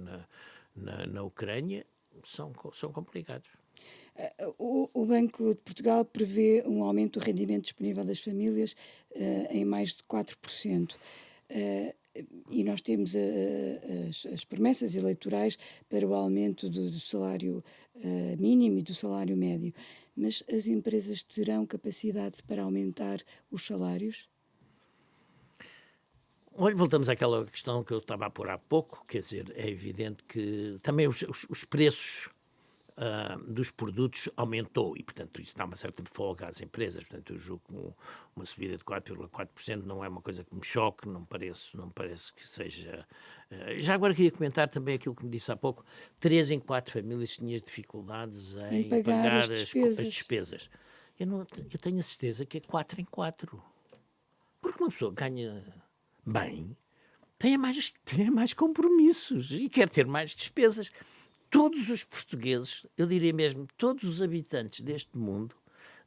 na Ucrânia, são complicados. O Banco de Portugal prevê um aumento do rendimento disponível das famílias em mais de 4%. E nós temos as promessas eleitorais para o aumento do salário mínimo e do salário médio. Mas as empresas terão capacidade para aumentar os salários? Olha, voltamos àquela questão que eu estava a pôr há pouco, quer dizer, é evidente que também os preços dos produtos aumentou e, portanto, isso dá uma certa folga às empresas. Portanto, eu julgo que uma subida de 4,4% não é uma coisa que me choque, não parece que seja... Já agora queria comentar também aquilo que me disse há pouco, 3 em 4 famílias tinham dificuldades em pagar as despesas. Eu tenho a certeza que é 4 em 4. Porque uma pessoa ganha bem, tem mais compromissos e quer ter mais despesas. Todos os portugueses, eu diria mesmo, todos os habitantes deste mundo,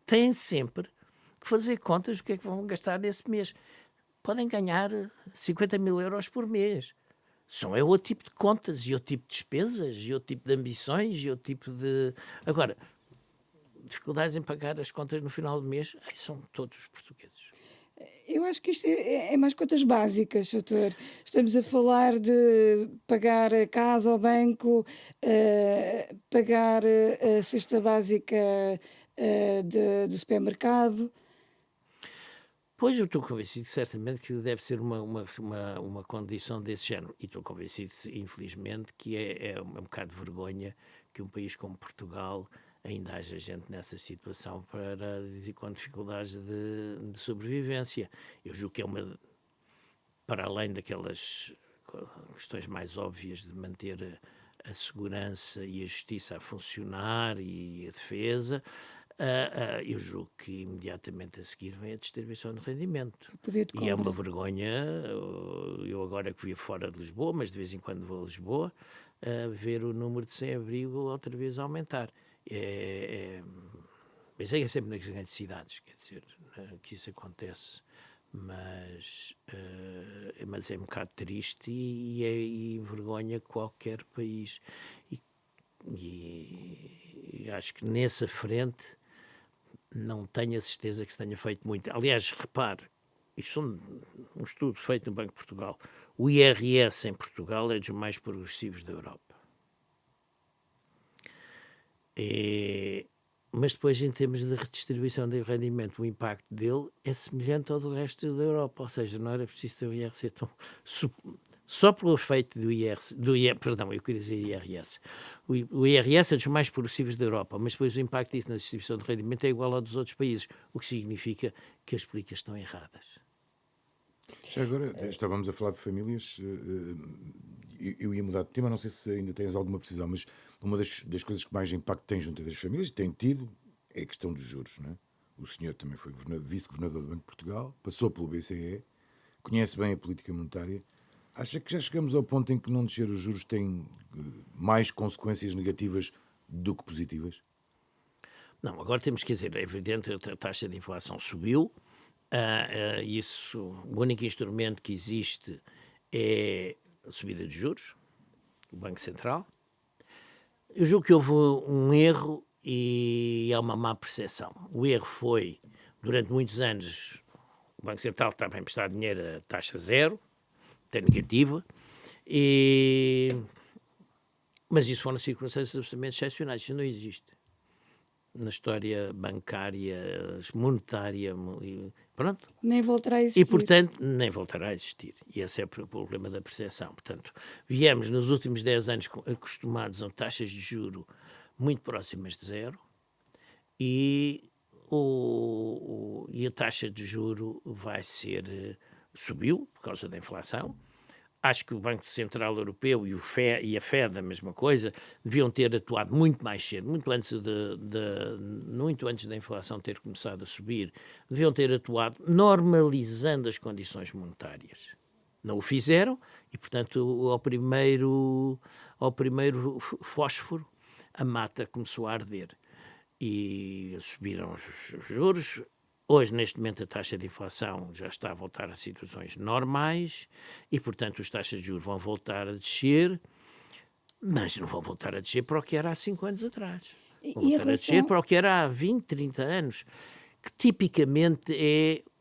têm sempre que fazer contas do que é que vão gastar nesse mês. Podem ganhar 50 mil euros por mês. É outro tipo de contas, e outro tipo de despesas, e outro tipo de ambições, e outro tipo de... Agora, dificuldades em pagar as contas no final do mês, são todos os portugueses. Eu acho que isto é mais contas básicas, doutor. Estamos a falar de pagar a casa ao banco, pagar a cesta básica do supermercado. Pois, eu estou convencido certamente que deve ser uma condição desse género. E estou convencido, infelizmente, que é um bocado de vergonha que um país como Portugal ainda haja gente nessa situação com dificuldades de sobrevivência. Eu julgo que é para além daquelas questões mais óbvias de manter a segurança e a justiça a funcionar e a defesa, eu julgo que imediatamente a seguir vem a distribuição de rendimento. E é uma vergonha, eu agora que via fora de Lisboa, mas de vez em quando vou a Lisboa, ver o número de sem-abrigo outra vez aumentar. Mas é sempre nas grandes cidades, quer dizer, que isso acontece, mas é um bocado triste e envergonha qualquer país. E acho que nessa frente não tenho a certeza que se tenha feito muito. Aliás, repare, isto é um estudo feito no Banco de Portugal, o IRS em Portugal é dos mais progressivos da Europa. Mas depois, em termos de redistribuição de rendimento, o impacto dele é semelhante ao do resto da Europa, ou seja, não era preciso ter o IRC tão... Só pelo efeito do IRS, eu queria dizer IRS. O IRS é dos mais progressivos da Europa, mas depois o impacto disso na distribuição de rendimento é igual ao dos outros países, o que significa que as políticas estão erradas. Já agora, estávamos a falar de famílias, eu ia mudar de tema, não sei se ainda tens alguma precisão, mas uma das coisas que mais impacto tem junto das famílias, tem tido, é a questão dos juros, não é? O senhor também foi vice-governador do Banco de Portugal, passou pelo BCE, conhece bem a política monetária. Acha que já chegamos ao ponto em que não descer os juros tem mais consequências negativas do que positivas? Não, agora temos que dizer, é evidente, a taxa de inflação subiu, o único instrumento que existe é a subida de juros, o Banco Central. Eu julgo que houve um erro e há uma má percepção. O erro foi, durante muitos anos, o Banco Central estava a emprestar dinheiro a taxa zero, até negativa, mas isso foram circunstâncias absolutamente excepcionais. Isso não existe na história bancária, monetária, pronto. Nem voltará a existir. E, portanto, nem voltará a existir. E esse é o problema da percepção. Portanto, viemos nos últimos 10 anos acostumados a taxas de juro muito próximas de zero e a taxa de juro subiu por causa da inflação. Acho que o Banco Central Europeu e a FED, a mesma coisa, deviam ter atuado muito mais cedo, muito antes da inflação ter começado a subir, deviam ter atuado normalizando as condições monetárias. Não o fizeram e, portanto, ao primeiro fósforo, a mata começou a arder e subiram os juros. Hoje, neste momento, a taxa de inflação já está a voltar a situações normais e, portanto, as taxas de juros vão voltar a descer, mas não vão voltar a descer para o que era há 5 anos atrás. Vão voltar a descer para o que era há 20, 30 anos, que tipicamente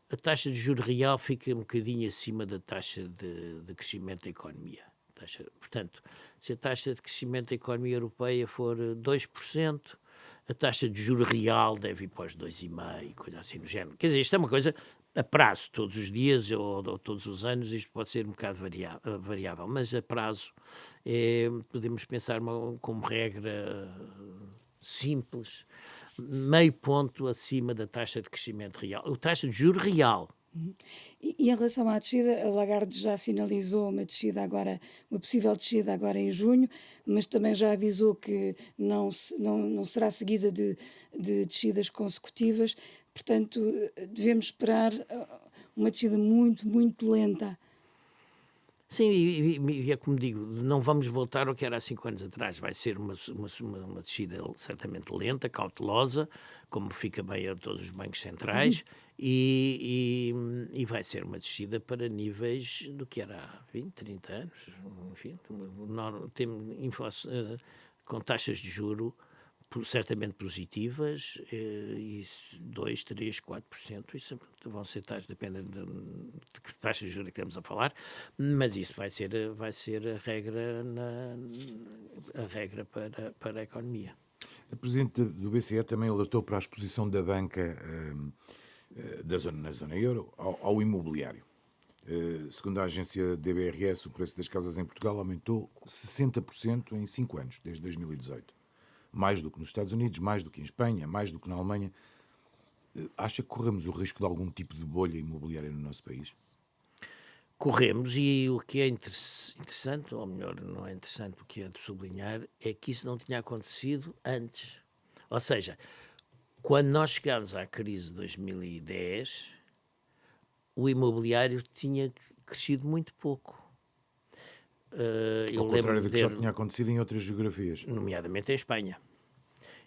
a taxa de juros real fica um bocadinho acima da taxa de crescimento da economia. Portanto, se a taxa de crescimento da economia europeia for 2%, a taxa de juro real deve ir para os 2,5%, coisa assim do género. Quer dizer, isto é uma coisa A prazo, todos os dias ou todos os anos, isto pode ser um bocado variável, mas a prazo podemos pensar como regra simples, meio ponto acima da taxa de crescimento real, a taxa de juro real. E em relação à descida, a Lagarde já sinalizou uma possível descida agora em junho, mas também já avisou que não será seguida de descidas consecutivas, portanto, devemos esperar uma descida muito, muito lenta. Sim, e é como digo, não vamos voltar ao que era há 5 anos atrás. Vai ser uma descida certamente lenta, cautelosa, como fica bem a todos os bancos centrais, e vai ser uma descida para níveis do que era há 20, 30 anos. Enfim, com taxas de juro certamente positivas, e 2, 3, 4%, isso vão ser taxas, dependendo de que taxas de juros que estamos a falar, mas isso vai ser a regra para a economia. A Presidente do BCE também alertou para a exposição da banca na zona euro ao imobiliário. Segundo a agência DBRS, o preço das casas em Portugal aumentou 60% em 5 anos, desde 2018. Mais do que nos Estados Unidos, mais do que em Espanha, mais do que na Alemanha. Acha que corremos o risco de algum tipo de bolha imobiliária no nosso país? Corremos, e o que é interessante, ou melhor, não é interessante, o que é de sublinhar, é que isso não tinha acontecido antes. Ou seja, quando nós chegámos à crise de 2010, o imobiliário tinha crescido muito pouco. Ao contrário do que já tinha acontecido em outras geografias. Nomeadamente em Espanha.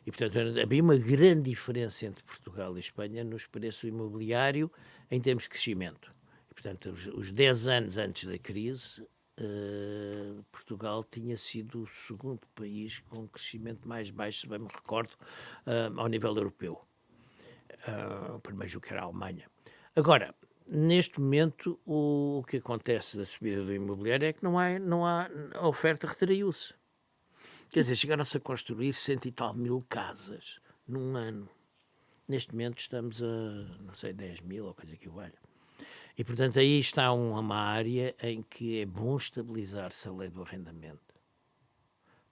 E, portanto, havia uma grande diferença entre Portugal e Espanha nos preços do imobiliário em termos de crescimento. E, portanto, os 10 anos antes da crise, Portugal tinha sido o segundo país com crescimento mais baixo, se bem me recordo, ao nível europeu. O primeiro julgo que era a Alemanha. Agora, neste momento, o que acontece da subida do imobiliário é que não há a oferta retraiu-se. Quer dizer, chegaram-se a construir 100 e tal mil casas num ano. Neste momento estamos a, não sei, 10 mil ou coisa que o valha. E, portanto, aí está uma área em que é bom estabilizar-se a lei do arrendamento.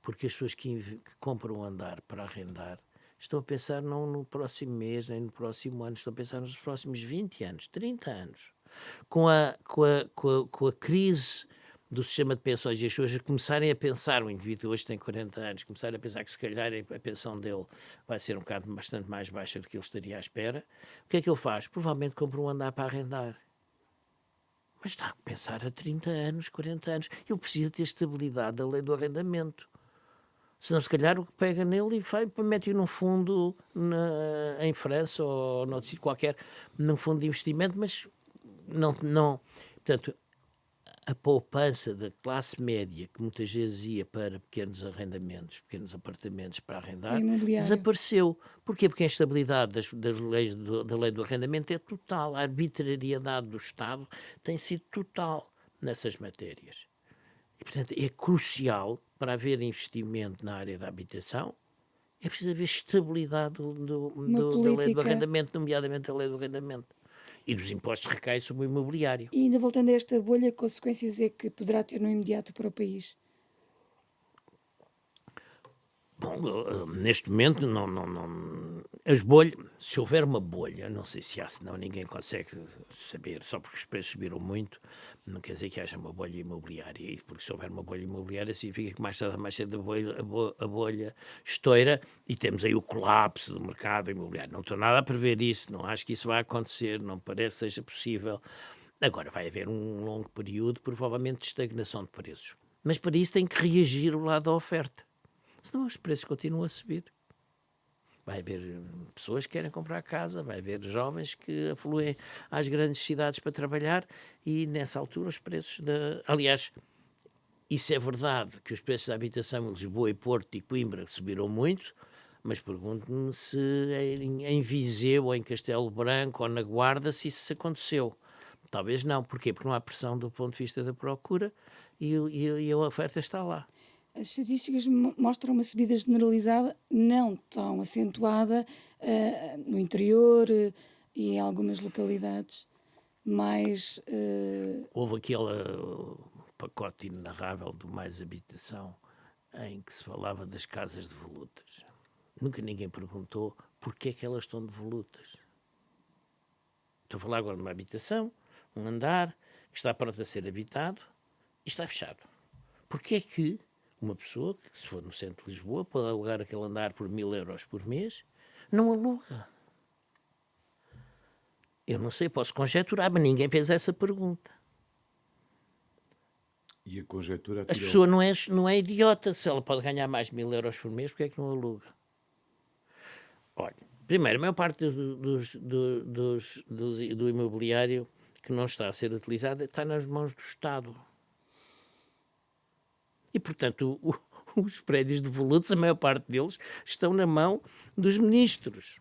Porque as pessoas que compram um andar para arrendar estão a pensar não no próximo mês, nem no próximo ano, estão a pensar nos próximos 20 anos, 30 anos. Com a crise do sistema de pensões e as pessoas começarem a pensar, o indivíduo hoje tem 40 anos, começarem a pensar que se calhar a pensão dele vai ser um bocado bastante mais baixa do que ele estaria à espera, o que é que ele faz? Provavelmente compra um andar para arrendar. Mas está a pensar a 30 anos, 40 anos. Ele precisa ter estabilidade da lei do arrendamento. Senão, se calhar, o que pega nele e mete-o num fundo em França ou noutro sítio qualquer, num fundo de investimento, mas não. Portanto, a poupança da classe média, que muitas vezes ia para pequenos arrendamentos, pequenos apartamentos para arrendar, desapareceu. Porquê? Porque a instabilidade das leis da lei do arrendamento é total. A arbitrariedade do Estado tem sido total nessas matérias. E, portanto, é crucial para haver investimento na área da habitação, é preciso haver estabilidade da lei do arrendamento, nomeadamente a lei do arrendamento. E dos impostos recaem sobre o imobiliário. E ainda voltando a esta bolha, que consequências é que poderá ter no imediato para o país? Bom, neste momento, as bolhas, se houver uma bolha, não sei se há, senão ninguém consegue saber, só porque os preços subiram muito, não quer dizer que haja uma bolha imobiliária, e porque se houver uma bolha imobiliária significa que mais tarde ou mais cedo a bolha estoura e temos aí o colapso do mercado imobiliário. Não estou nada a prever isso, não acho que isso vai acontecer, não me parece que seja possível. Agora vai haver um longo período, provavelmente, de estagnação de preços. Mas para isso tem que reagir o lado da oferta. Senão os preços continuam a subir. Vai haver pessoas que querem comprar casa, vai haver jovens que afluem às grandes cidades para trabalhar e nessa altura os preços Aliás, isso é verdade, que os preços da habitação em Lisboa e Porto e Coimbra subiram muito, mas pergunto-me se em Viseu ou em Castelo Branco ou na Guarda se isso aconteceu. Talvez não. Porquê? Porque não há pressão do ponto de vista da procura e a oferta está lá. As estatísticas mostram uma subida generalizada, não tão acentuada no interior e em algumas localidades. mais... Houve aquele pacote inenarrável do Mais Habitação, em que se falava das casas devolutas. Nunca ninguém perguntou porquê é que elas estão devolutas. Estou a falar agora de uma habitação, um andar, que está pronto a ser habitado e está fechado. Porquê é que uma pessoa, que se for no centro de Lisboa, pode alugar aquele andar por 1.000 euros por mês, não aluga? Eu não sei, posso conjecturar, mas ninguém fez essa pergunta. E a conjectura... A pessoa não é idiota. Se ela pode ganhar mais de 1.000 euros por mês, porque é que não aluga? Olha, primeiro, a maior parte do imobiliário que não está a ser utilizado está nas mãos do Estado. E, portanto, os prédios devolutos, a maior parte deles, estão na mão dos ministros.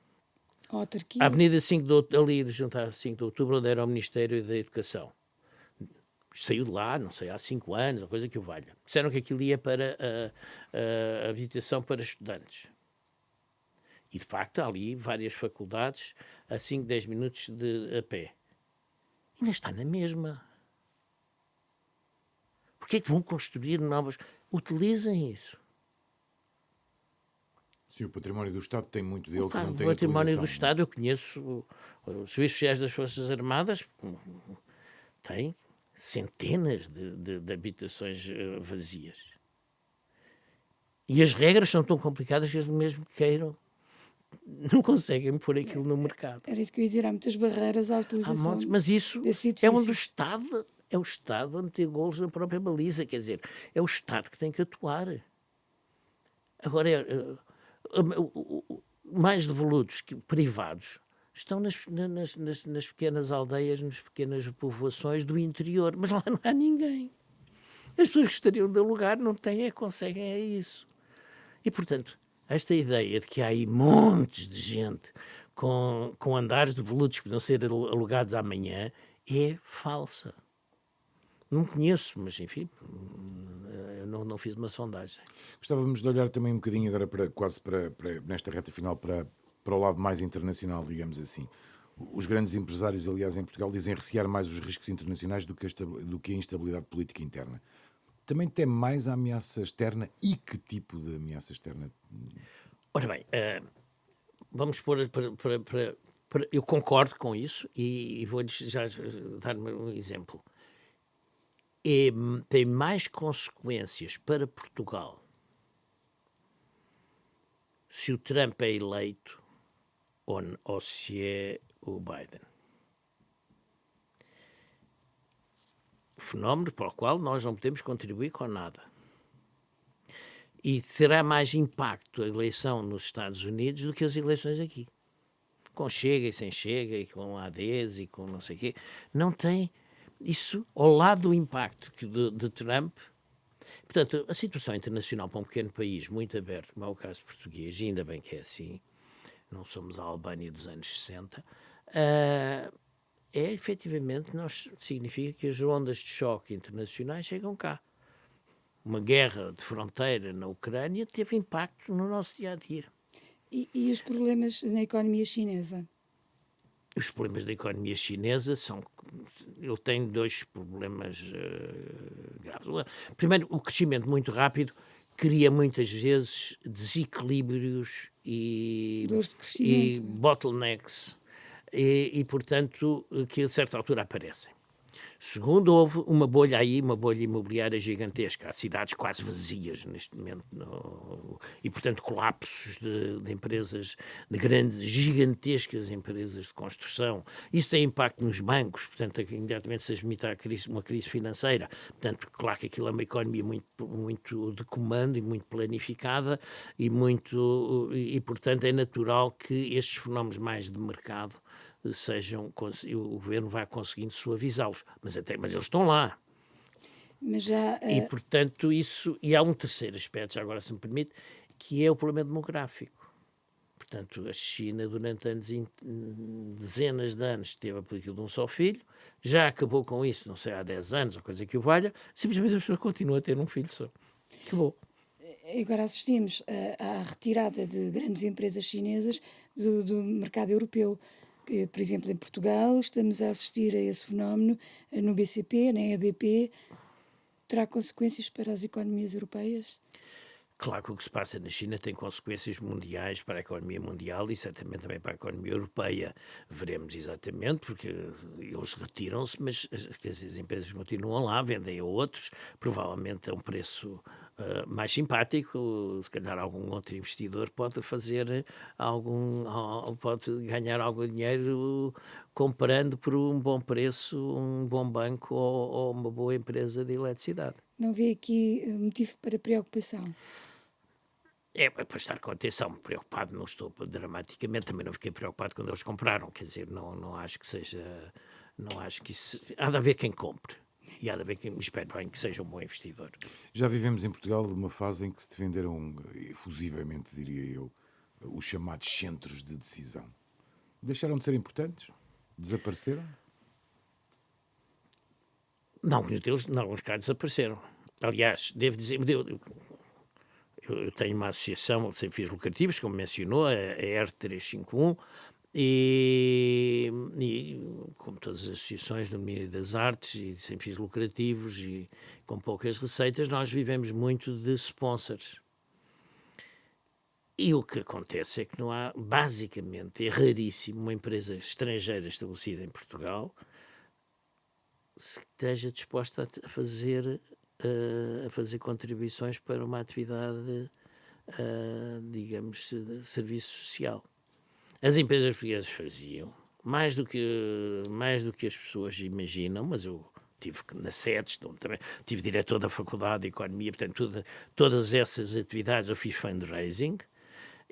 A Avenida 5 de Outubro, ali junto à 5 de Outubro, onde era o Ministério da Educação. Saiu de lá, não sei, há 5 anos, ou coisa que o valha. Disseram que aquilo ia para a habitação para estudantes. E, de facto, há ali várias faculdades a 5, 10 minutos a pé. Ainda está na mesma. Porquê é que vão construir novas? Utilizem isso. Sim, o património do Estado tem muito dele que não tem utilização. O património do Estado, não? eu conheço os serviços sociais das Forças Armadas, tem centenas de habitações vazias. E as regras são tão complicadas que eles mesmo que queiram não conseguem pôr aquilo no mercado. Era isso que eu ia dizer, há muitas barreiras à utilização. Mas isso é onde o Estado a meter golos na própria baliza, quer dizer, é o Estado que tem que atuar. Agora, mais devolutos privados estão nas pequenas aldeias, nas pequenas povoações do interior, mas lá não há ninguém. As pessoas gostariam de alugar, não têm, conseguem, é isso. E, portanto, esta ideia de que há aí montes de gente com andares devolutos que podem ser alugados amanhã é falsa. Não conheço, mas enfim, eu não fiz uma sondagem. Gostávamos de olhar também um bocadinho agora, nesta reta final, para o lado mais internacional, digamos assim. Os grandes empresários, aliás, em Portugal, dizem recear mais os riscos internacionais do que a instabilidade política interna. Também tem mais a ameaça externa? E que tipo de ameaça externa? Ora bem, vamos pôr eu concordo com isso e vou-lhes já dar um exemplo. Tem mais consequências para Portugal se o Trump é eleito ou se é o Biden. Fenómeno para o qual nós não podemos contribuir com nada. E terá mais impacto a eleição nos Estados Unidos do que as eleições aqui. Com Chega e sem Chega, e com ADs e com não sei o quê. Não tem isso ao lado do impacto de Trump. Portanto, a situação internacional para um pequeno país muito aberto, como é o caso português, e ainda bem que é assim, não somos a Albânia dos anos 60, efetivamente, significa que as ondas de choque internacionais chegam cá. Uma guerra de fronteira na Ucrânia teve impacto no nosso dia-a-dia. E os problemas na economia chinesa? Os problemas da economia chinesa ele tem 2 problemas graves. Primeiro, o crescimento muito rápido cria muitas vezes desequilíbrios e bottlenecks e, portanto, que a certa altura aparecem. Segundo, houve uma bolha imobiliária gigantesca. Há cidades quase vazias neste momento. E, portanto, colapsos de empresas, de grandes, gigantescas empresas de construção. Isso tem impacto nos bancos, portanto, imediatamente se admite uma crise financeira. Portanto, claro que aquilo é uma economia muito de comando e muito planificada e, portanto, é natural que estes fenómenos mais de mercado o governo vai conseguindo suavizá-los, mas eles estão lá. E, portanto, e há um terceiro aspecto, já agora se me permite, que é o problema demográfico. Portanto, a China, durante dezenas de anos, teve a política de um só filho, já acabou com isso, não sei, há 10 anos, ou coisa que o valha, simplesmente a pessoa continua a ter um filho só. Acabou. Agora assistimos à retirada de grandes empresas chinesas do mercado europeu. que, por exemplo, em Portugal estamos a assistir a esse fenómeno no BCP, na EDP. Terá consequências para as economias europeias? Claro que o que se passa na China tem consequências mundiais para a economia mundial e certamente também para a economia europeia. Veremos exatamente, porque eles retiram-se, mas as empresas continuam lá, vendem a outros, provavelmente a um preço mais simpático. Se calhar algum outro investidor pode pode ganhar algum dinheiro comprando por um bom preço um bom banco ou uma boa empresa de eletricidade. Não vê aqui motivo para preocupação? É para estar com atenção, preocupado não estou dramaticamente, também não fiquei preocupado quando eles compraram, quer dizer, não acho que seja, não acho que isso, há de haver quem compre e há de haver quem, espero bem que seja um bom investidor. Já vivemos em Portugal uma fase em que se venderam efusivamente, diria eu, os chamados centros de decisão. Deixaram de ser importantes? Desapareceram? Não, alguns deles, em alguns casos, desapareceram. Aliás, devo dizer, eu tenho uma associação sem fins lucrativos, como mencionou, a R351, e como todas as associações no domínio das artes e sem fins lucrativos e com poucas receitas, nós vivemos muito de sponsors. E o que acontece é que não há, basicamente, é raríssimo uma empresa estrangeira estabelecida em Portugal se esteja disposta a fazer contribuições para uma atividade, digamos, de serviço social. As empresas portuguesas faziam, mais do que as pessoas imaginam, mas eu tive na SEDES, também tive diretor da Faculdade de Economia, portanto, todas essas atividades eu fiz fundraising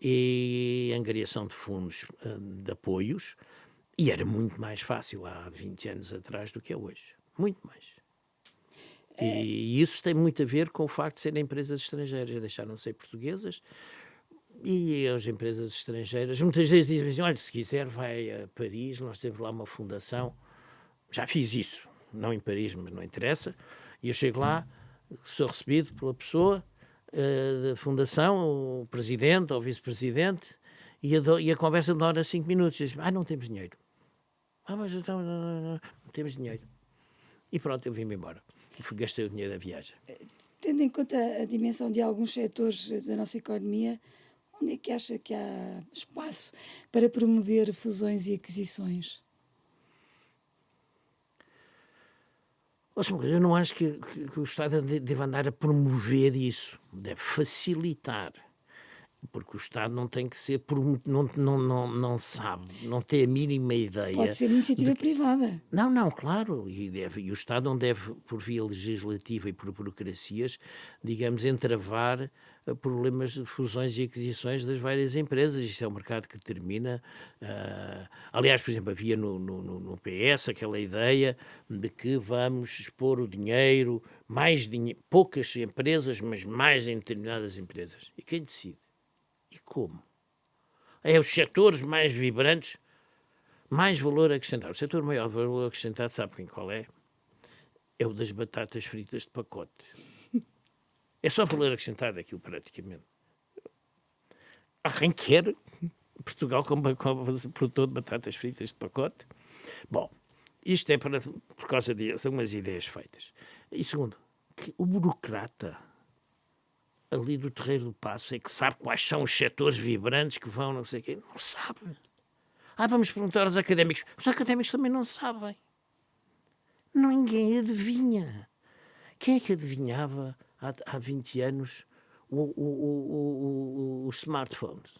e angariação de fundos de apoios, e era muito mais fácil há 20 anos atrás do que é hoje. Muito mais. E isso tem muito a ver com o facto de serem empresas estrangeiras, deixaram de ser portuguesas, e as empresas estrangeiras muitas vezes dizem assim, olha, se quiser vai a Paris, nós temos lá uma fundação, já fiz isso, não em Paris, mas não interessa, e eu chego lá, sou recebido pela pessoa da fundação, o presidente ou o vice-presidente, e a conversa demora 5 minutos, e diz, não temos dinheiro. Mas então não temos dinheiro. E pronto, eu vim-me embora. Gastei o dinheiro da viagem. Tendo em conta a dimensão de alguns setores da nossa economia, onde é que acha que há espaço para promover fusões e aquisições? Eu não acho que o Estado deve andar a promover isso. Deve facilitar. Porque o Estado não tem que ser, não sabe, não tem a mínima ideia. Pode ser iniciativa privada. Não, claro, e o Estado não deve, por via legislativa e por burocracias, digamos, entravar problemas de fusões e aquisições das várias empresas. Isto é um mercado que determina. Aliás, por exemplo, havia no PS aquela ideia de que vamos expor o dinheiro, poucas empresas, mas mais em determinadas empresas. E quem decide? E como? É os setores mais vibrantes, mais valor acrescentado. O setor maior valor acrescentado, sabem qual é? É o das batatas fritas de pacote. É só valor acrescentado aquilo, praticamente. Há quem quer Portugal como produtor de batatas fritas de pacote. Bom, isto é por causa de algumas ideias feitas. E segundo, que o burocrata ali do Terreiro do Paço é que sabe quais são os setores vibrantes que vão, não sei o quê. Não sabe. Vamos perguntar aos académicos. Os académicos também não sabem. Ninguém adivinha. Quem é que adivinhava há 20 anos os smartphones?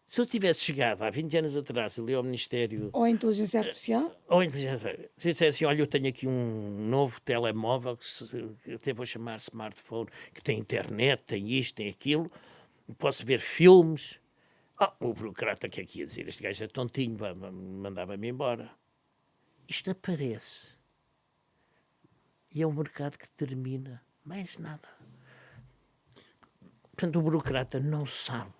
Se eu tivesse chegado há 20 anos atrás ali ao Ministério... Ou a inteligência artificial? Ou a inteligência artificial. Se dissesse assim, olha, eu tenho aqui um novo telemóvel, que até vou chamar smartphone, que tem internet, tem isto, tem aquilo, posso ver filmes. O burocrata que é que ia dizer? Este gajo é tontinho, mandava-me embora. Isto aparece. E é um mercado que termina. Mais nada. Portanto, o burocrata não sabe.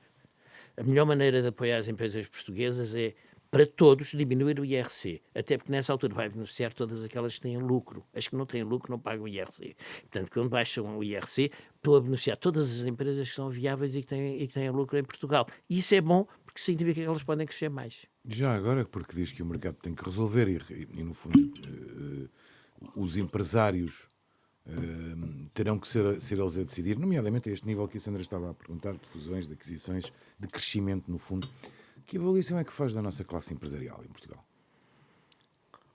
A melhor maneira de apoiar as empresas portuguesas é, para todos, diminuir o IRC. Até porque nessa altura vai beneficiar todas aquelas que têm lucro. As que não têm lucro não pagam o IRC. Portanto, quando baixam o IRC, estou a beneficiar todas as empresas que são viáveis e que têm lucro em Portugal. E isso é bom, porque significa que elas podem crescer mais. Já agora, porque diz que o mercado tem que resolver e no fundo, os empresários terão que ser eles a decidir, nomeadamente a este nível que a Sandra estava a perguntar, de fusões, de aquisições, de crescimento, no fundo. Que avaliação é que faz da nossa classe empresarial em Portugal?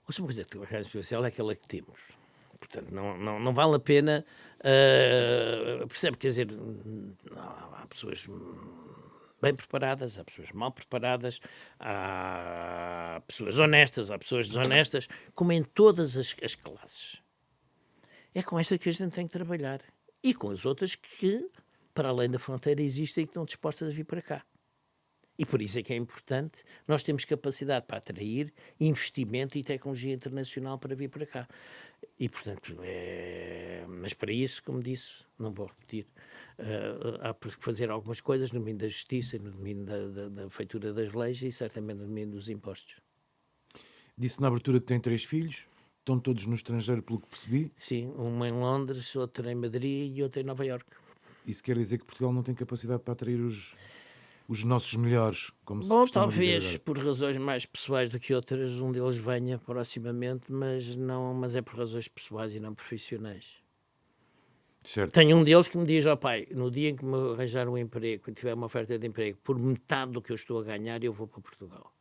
Uma coisa que a especial é aquela que temos. Portanto, não vale a pena... percebe? Quer dizer, há pessoas bem preparadas, há pessoas mal preparadas, há pessoas honestas, há pessoas desonestas, como em todas as classes. É com esta que a gente tem que trabalhar. E com as outras que, para além da fronteira, existem e que estão dispostas a vir para cá. E por isso é que é importante, nós temos capacidade para atrair investimento e tecnologia internacional para vir para cá. E, portanto, mas para isso, como disse, não vou repetir, há que fazer algumas coisas no domínio da justiça, no domínio da feitura das leis e certamente no domínio dos impostos. Disse na abertura que tem 3 filhos, estão todos no estrangeiro, pelo que percebi. Sim, uma em Londres, outra em Madrid e outra em Nova Iorque. Isso quer dizer que Portugal não tem capacidade para atrair os nossos melhores, como se Bom, costuma dizer talvez agora. por razões mais pessoais do que outras, um deles venha proximamente, mas é por razões pessoais e não profissionais. Certo. Tenho um deles que me diz, pai, no dia em que me arranjar um emprego, que tiver uma oferta de emprego, por metade do que eu estou a ganhar, eu vou para Portugal.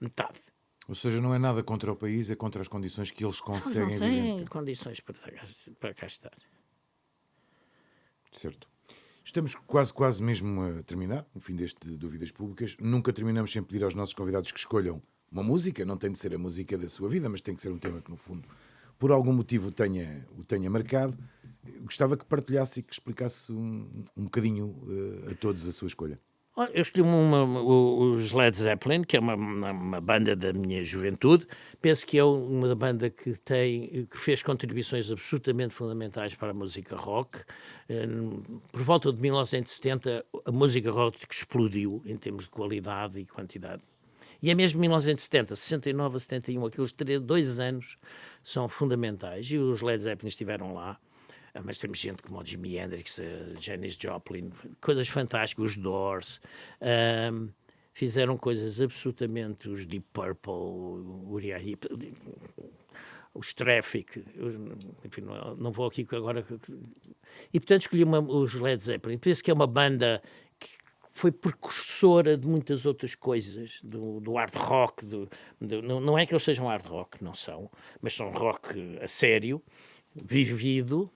Metade. Ou seja, não é nada contra o país, é contra as condições que eles conseguem Não têm viver. condições para cá estar. Certo. Estamos quase mesmo a terminar, no fim deste Dúvidas Públicas. Nunca terminamos sem pedir aos nossos convidados que escolham uma música. Não tem de ser a música da sua vida, mas tem que ser um tema que, no fundo, por algum motivo o tenha marcado. Gostava que partilhasse e que explicasse um bocadinho a todos a sua escolha. Eu escolhi os Led Zeppelin, que é uma banda da minha juventude. Penso que é uma banda que fez contribuições absolutamente fundamentais para a música rock. Por volta de 1970, a música rock explodiu em termos de qualidade e quantidade. E é mesmo 1970, 69 a 71, aqueles 2 anos são fundamentais. E os Led Zeppelin estiveram lá. Mas temos gente como o Jimi Hendrix, Janis Joplin, coisas fantásticas, os Doors, fizeram coisas absolutamente, os Deep Purple, os Traffic, enfim, não vou aqui agora... E portanto escolhi os Led Zeppelin, penso que é uma banda que foi precursora de muitas outras coisas, do hard rock, não é que eles sejam hard rock, não são, mas são rock a sério, vivido.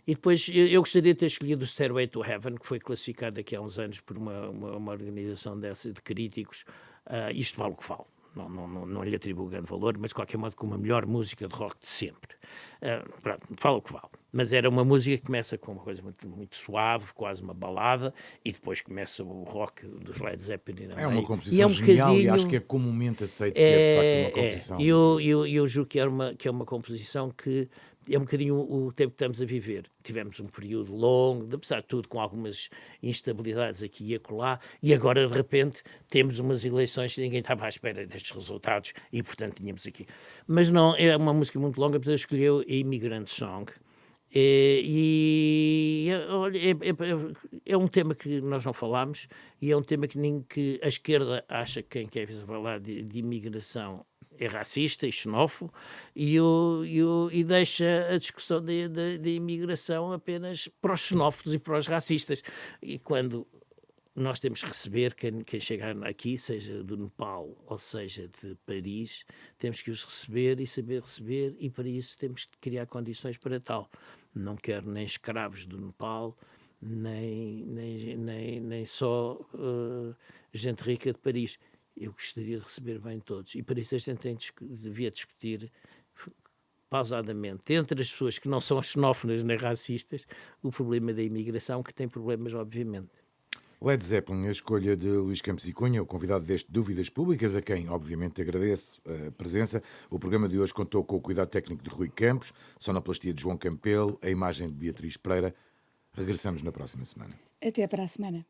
E depois eu gostaria de ter escolhido o Stairway to Heaven, que foi classificado aqui há uns anos por uma organização dessa de críticos. Isto vale o que vale. Não lhe atribuo grande valor, mas de qualquer modo com uma melhor música de rock de sempre. Pronto, fala o que vale. Mas era uma música que começa com uma coisa muito, muito suave, quase uma balada, e depois começa o rock dos Led Zeppelin. É uma composição genial e acho que é comumente aceito que é de facto uma composição. Eu julgo que é uma composição que é um bocadinho o tempo que estamos a viver. Tivemos um período longo, apesar de tudo, com algumas instabilidades aqui e acolá, e agora, de repente, temos umas eleições que ninguém estava à espera destes resultados, e, portanto, tínhamos aqui. Mas não, é uma música muito longa, portanto, escolheu a Immigrant Song. É um tema que nós não falámos, e é um tema que a esquerda acha que quem quer falar de imigração é racista e xenófobo e deixa a discussão de imigração apenas para os xenófobos e para os racistas. E quando nós temos que receber quem chegar aqui, seja do Nepal ou seja de Paris, temos que os receber e saber receber, e para isso temos que criar condições para tal. Não quero nem escravos do Nepal, nem só gente rica de Paris. Eu gostaria de receber bem todos. E para isso a gente devia discutir pausadamente, entre as pessoas que não são xenófonas nem racistas, o problema da imigração, que tem problemas, obviamente. Led Zeppelin, a escolha de Luís Campos e Cunha, o convidado deste Dúvidas Públicas, a quem, obviamente, agradeço a presença. O programa de hoje contou com o cuidado técnico de Rui Campos, sonoplastia de João Campelo, a imagem de Beatriz Pereira. Regressamos na próxima semana. Até para a semana.